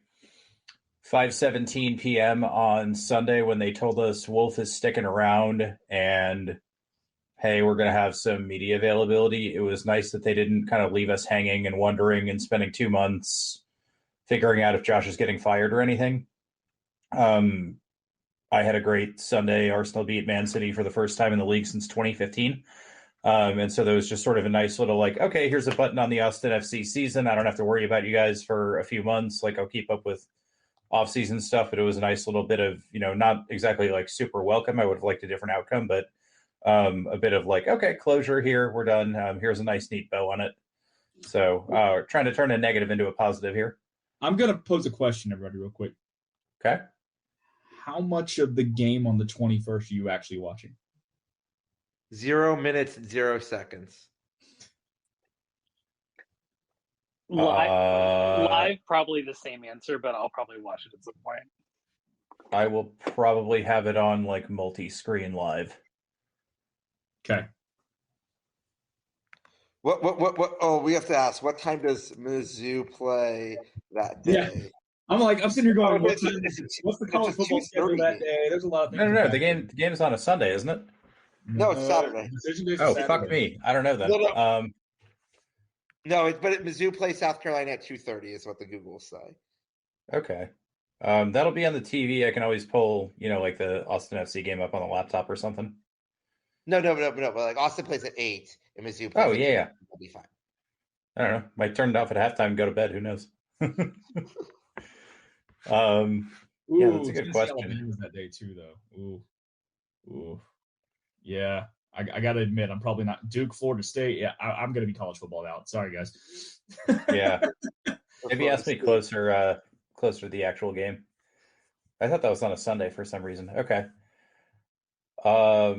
5:17 p.m. on Sunday when they told us Wolff is sticking around and hey, we're going to have some media availability. It was nice that they didn't kind of leave us hanging and wondering and spending 2 months figuring out if Josh is getting fired or anything. I had a great Sunday. Arsenal beat Man City for the first time in the league since 2015. And so there was just sort of a nice little like, okay, here's a button on the Austin FC season. I don't have to worry about you guys for a few months. Like I'll keep up with off-season stuff, but it was a nice little bit of, not exactly like super welcome. I would have liked a different outcome, but a bit of like, okay, closure here, we're done. Here's a nice neat bow on it. So trying to turn a negative into a positive here. I'm going to pose a question, everybody, real quick. Okay. How much of the game on the 21st are you actually watching? 0 minutes, 0 seconds. Live, probably the same answer, but I'll probably watch it at some point. I will probably have it on like multi-screen live. Okay. What? Oh, we have to ask. What time does Mizzou play that day? Yeah. I'm sitting here going, what's the college football schedule that day? There's a lot of things. No. The game's on a Sunday, isn't it? No, it's Saturday. Oh, fuck me. I don't know that. No, but Mizzou plays South Carolina at 2:30 is what the Googles say. Okay. That'll be on the TV. I can always pull, like the Austin FC game up on the laptop or something. No. But like Austin plays at 8 and Mizzou plays at 8. Yeah. That'll be fine. I don't know. Might turn it off at halftime and go to bed. Who knows? Yeah, that's a good question. That day too, though. Ooh. Yeah. I got to admit, I'm probably not Duke, Florida State. Yeah, I'm going to be college football out. Sorry, guys. Yeah. Maybe ask me closer to the actual game. I thought that was on a Sunday for some reason. Okay. All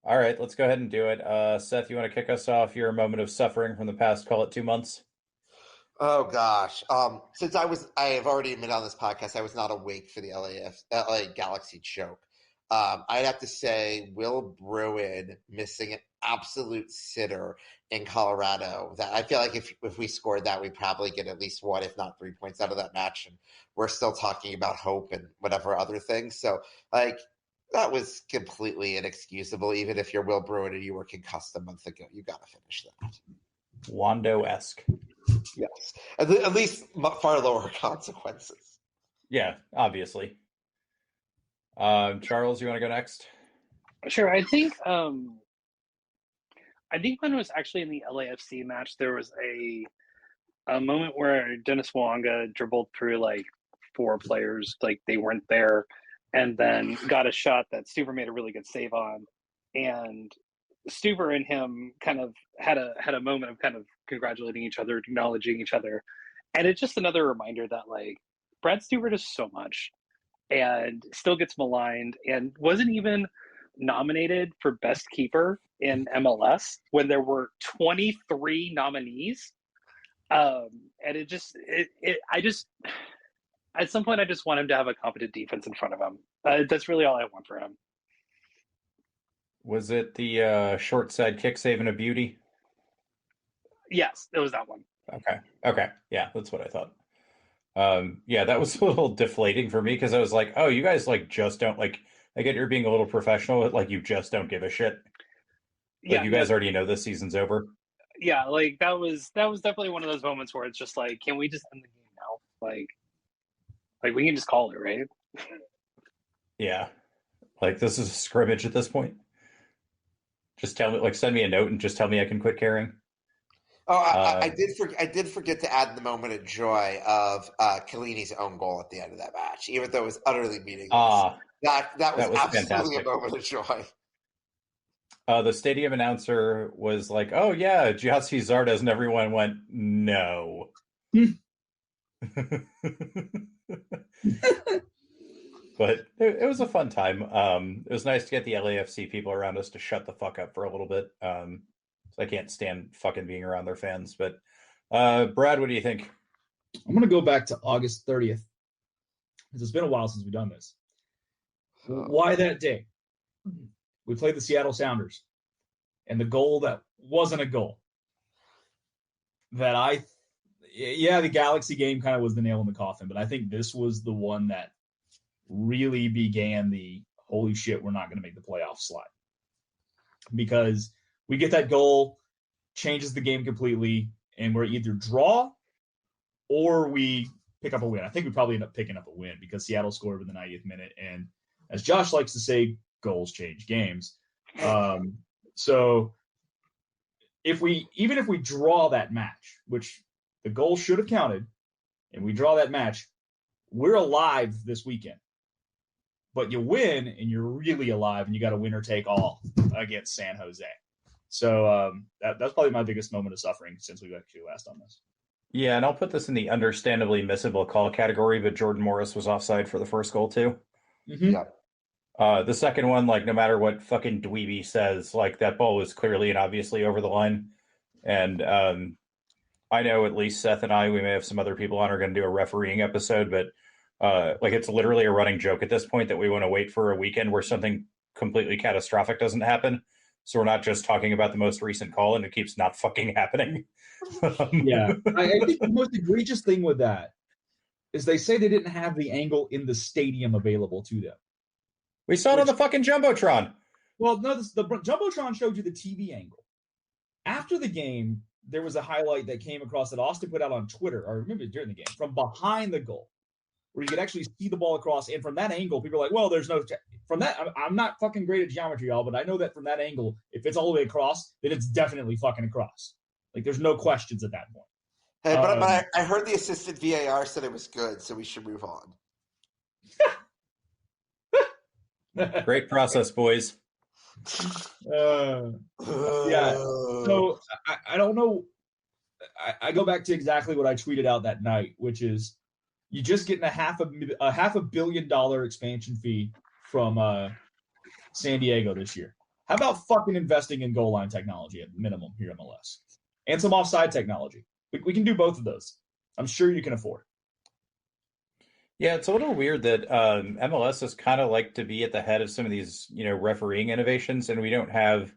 right, let's go ahead and do it. Seth, you want to kick us off your moment of suffering from the past, call it 2 months? Oh gosh. Since I have already admitted on this podcast, I was not awake for the LA Galaxy choke. I'd have to say Will Bruin missing an absolute sitter in Colorado. That I feel like if we scored that, we'd probably get at least 1, if not 3 points out of that match. And we're still talking about hope and whatever other things. So, like, that was completely inexcusable. Even if you're Will Bruin and you were concussed a month ago, you got to finish that. Wando-esque. Yes. At least far lower consequences. Yeah, obviously. Charles, you want to go next? Sure. I think when it was actually in the LAFC match, there was a moment where Dennis Mwanga dribbled through like 4 players, like they weren't there, and then got a shot that Stuver made a really good save on, and Stuver and him kind of had a moment of kind of congratulating each other, acknowledging each other, and it's just another reminder that like Brad Stuver does so much and still gets maligned and wasn't even nominated for best keeper in MLS when there were 23 nominees. And I just at some point I just want him to have a competent defense in front of him. That's really all I want for him. Was it the short side kick saving a beauty? Yes, it was that one. Okay. Yeah, that's what I thought. Yeah, that was a little deflating for me because I was like, oh, you guys like just don't like. I get you're being a little professional, but like you just don't give a shit. Like you guys already know this season's over. Yeah, like that was definitely one of those moments where it's just like, can we just end the game now? Like we can just call it, right? Yeah, like this is a scrimmage at this point. Just tell me, like, send me a note and just tell me I can quit caring. Oh, I did forget to add the moment of joy of Chiellini's own goal at the end of that match, even though it was utterly meaningless. That was absolutely fantastic. A moment of joy. The stadium announcer was like, "Oh yeah, Gyasi Zardes," and everyone went, "No." But it was a fun time. It was nice to get the LAFC people around us to shut the fuck up for a little bit. So I can't stand fucking being around their fans. But Brad, what do you think? I'm going to go back to August 30th, because it's been a while since we've done this. Why that day? We played the Seattle Sounders, and the goal that wasn't a goal. The Galaxy game kind of was the nail in the coffin, but I think this was the one that really began the holy shit, we're not going to make the playoffs slide. Because we get that goal, changes the game completely, and we're either draw or we pick up a win. I think we probably end up picking up a win because Seattle scored in the 90th minute. And as Josh likes to say, goals change games. So even if we draw that match, which the goal should have counted, and we draw that match, we're alive this weekend. But you win, and you're really alive, and you got a winner take all against San Jose. So that's probably my biggest moment of suffering since we've actually last done this. Yeah, and I'll put this in the understandably missable call category, but Jordan Morris was offside for the first goal too. Mm-hmm. Yeah. The second one, like no matter what fucking dweeby says, like that ball was clearly and obviously over the line. And I know at least Seth and I, we may have some other people on, are going to do a refereeing episode, but like it's literally a running joke at this point that we want to wait for a weekend where something completely catastrophic doesn't happen. So we're not just talking about the most recent call and it keeps not fucking happening. Yeah. I think the most egregious thing with that is they say they didn't have the angle in the stadium available to them. We saw it on the fucking Jumbotron. Well, no, the Jumbotron showed you the TV angle. After the game, there was a highlight that came across that Austin put out on Twitter, or I remember during the game, from behind the goal, where you could actually see the ball across. And from that angle, people are like, well, there's no – from that, I'm not fucking great at geometry, y'all, but I know that from that angle, if it's all the way across, then it's definitely fucking across. Like, there's no questions at that point. Hey, but I heard the assistant VAR said it was good, so we should move on. Great process, boys. Yeah. So I don't know. I go back to exactly what I tweeted out that night, which is you just getting a $500 million expansion fee from San Diego this year. How about fucking investing in goal line technology at minimum here in MLS and some offside technology? We can do both of those. I'm sure you can afford. Yeah, it's a little weird that MLS is kind of like to be at the head of some of these, refereeing innovations, and we don't have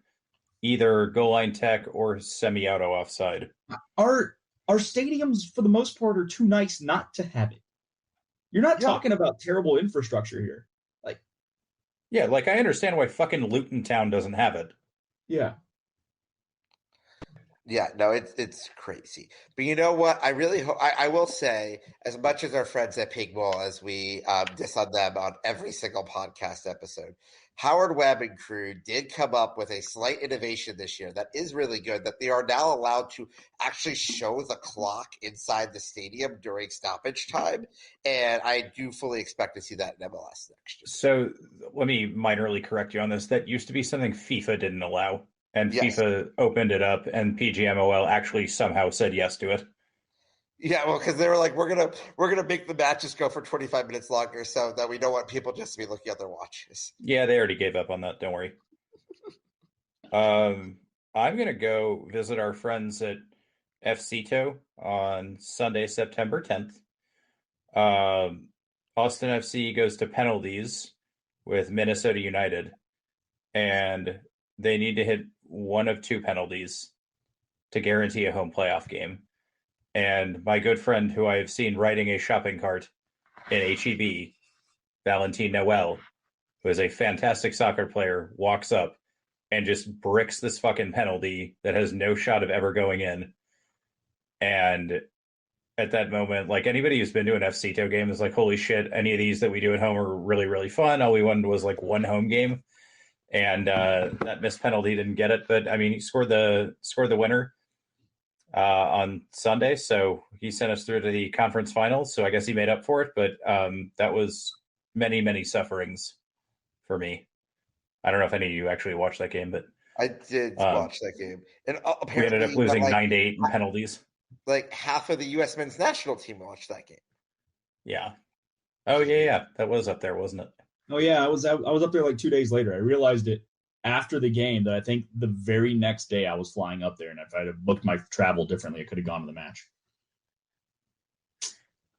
either goal line tech or semi-auto offside. Our stadiums, for the most part, are too nice not to have it. You're not talking about terrible infrastructure here. Yeah, like I understand why fucking Luton Town doesn't have it. Yeah. Yeah, no, it's crazy. But you know what? I really hope I will say, as much as our friends at Pigwall, as we diss on them on every single podcast episode, Howard Webb and crew did come up with a slight innovation this year that is really good. That they are now allowed to actually show the clock inside the stadium during stoppage time, and I do fully expect to see that in MLS next year. So let me minorly correct you on this. That used to be something FIFA didn't allow. And Yes. FIFA opened it up, and PGMOL actually somehow said yes to it. Yeah, well, because they were like, we're gonna make the matches go for 25 minutes longer, so that we don't want people just to be looking at their watches. Yeah, they already gave up on that. Don't worry. I'm gonna go visit our friends at FCTO on Sunday, September 10th. Austin FC goes to penalties with Minnesota United, and they need to hit one of two penalties to guarantee a home playoff game. And my good friend, who I have seen riding a shopping cart in HEB, Valentin Noel, who is a fantastic soccer player, walks up and just bricks this fucking penalty that has no shot of ever going in. And at that moment, like anybody who's been to an FCTO game is like, holy shit, any of these that we do at home are really, really fun. All we wanted was like one home game. And that missed penalty didn't get it. But I mean, he scored the winner on Sunday, so he sent us through to the conference finals. So I guess he made up for it. But that was many, many sufferings for me. I don't know if any of you actually watched that game, but I did watch that game, and we ended apparently up losing like, 9-8 in penalties. Like half of the U.S. men's national team watched that game. Yeah. Oh yeah, that was up there, wasn't it? Oh yeah, I was up there like 2 days later. I realized it after the game that I think the very next day I was flying up there, and if I'd have booked my travel differently, I could have gone to the match.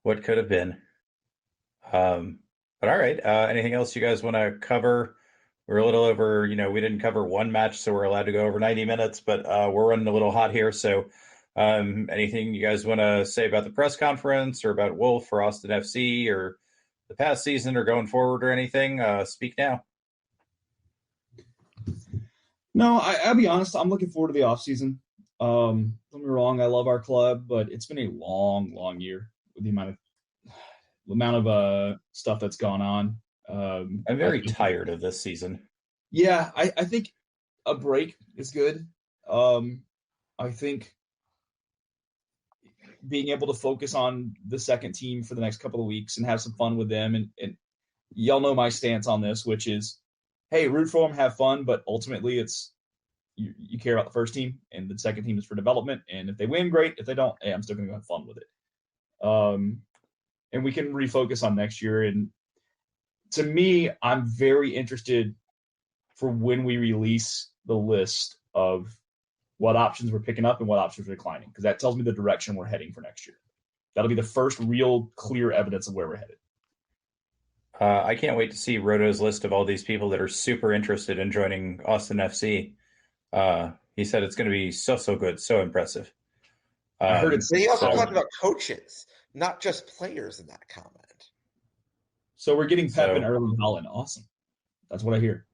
What could have been? But all right. Anything else you guys want to cover? We're a little over. We didn't cover one match, so we're allowed to go over 90 minutes. But we're running a little hot here. So, anything you guys want to say about the press conference, or about Wolff or Austin FC, or the past season, or going forward, or anything? Speak now. No, I'll be honest. I'm looking forward to the offseason. Don't get me wrong. I love our club, but it's been a long, long year with the amount of stuff that's gone on. I'm very tired of this season. Yeah, I think a break is good. I think being able to focus on the second team for the next couple of weeks and have some fun with them. And y'all know my stance on this, which is, hey, root for them, have fun, but ultimately it's you care about the first team, and the second team is for development. And if they win, great. If they don't, hey, I'm still going to have fun with it. And we can refocus on next year. And to me, I'm very interested for when we release the list of what options we're picking up and what options we're declining, because that tells me the direction we're heading for next year. That'll be the first real clear evidence of where we're headed. I can't wait to see Rodo's list of all these people that are super interested in joining Austin FC. He said it's going to be so good, so impressive. I heard it's. He also talked about coaches, not just players in that comment. So we're getting Pep and Erling Haaland. Awesome. That's what I hear.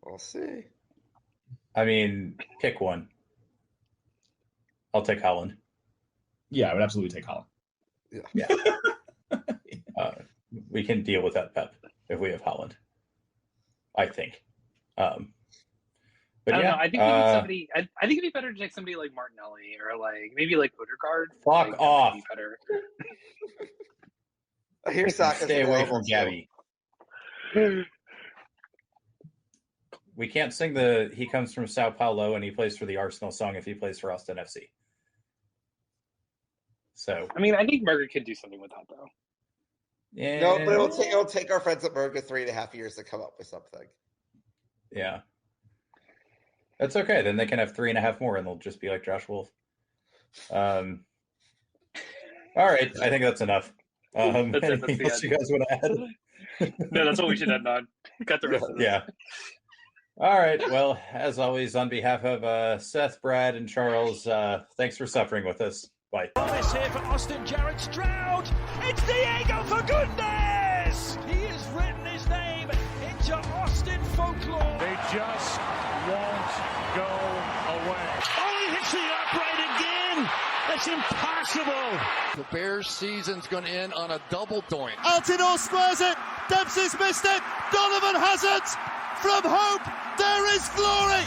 We'll see. I mean, pick one. I'll take Haaland. Yeah, I would absolutely take Haaland. Yeah. We can deal with that Pep if we have Haaland, I think. But I don't yeah, know. I think we need somebody. I think it'd be better to take somebody like Martinelli or like maybe like Odegaard. Fuck off. Better. Here's Saka's Stay away from too. Gabby. We can't sing he comes from Sao Paulo and he plays for the Arsenal song if he plays for Austin FC. So I mean, I think Merger could do something with that though. Yeah. No, but it'll take our friends at Merga 3.5 years to come up with something. Yeah. That's okay. Then they can have 3.5 more and they'll just be like Josh Wolff. All right. I think that's enough. That's Anything the else you guys want to add? No, that's what we should end on. Cut the rest of this. Yeah. All right. Well, as always, on behalf of Seth, Brad, and Charles, thanks for suffering with us. Bye. Promise here for Austin Jarrett Stroud. It's Diego for goodness! He has written his name into Austin folklore. They just won't go away. Oh, he hits the upright again! That's impossible! The Bears' season's going to end on a double doink. Altidore squares it. Dempsey's missed it. Donovan has it. From hope, there is glory.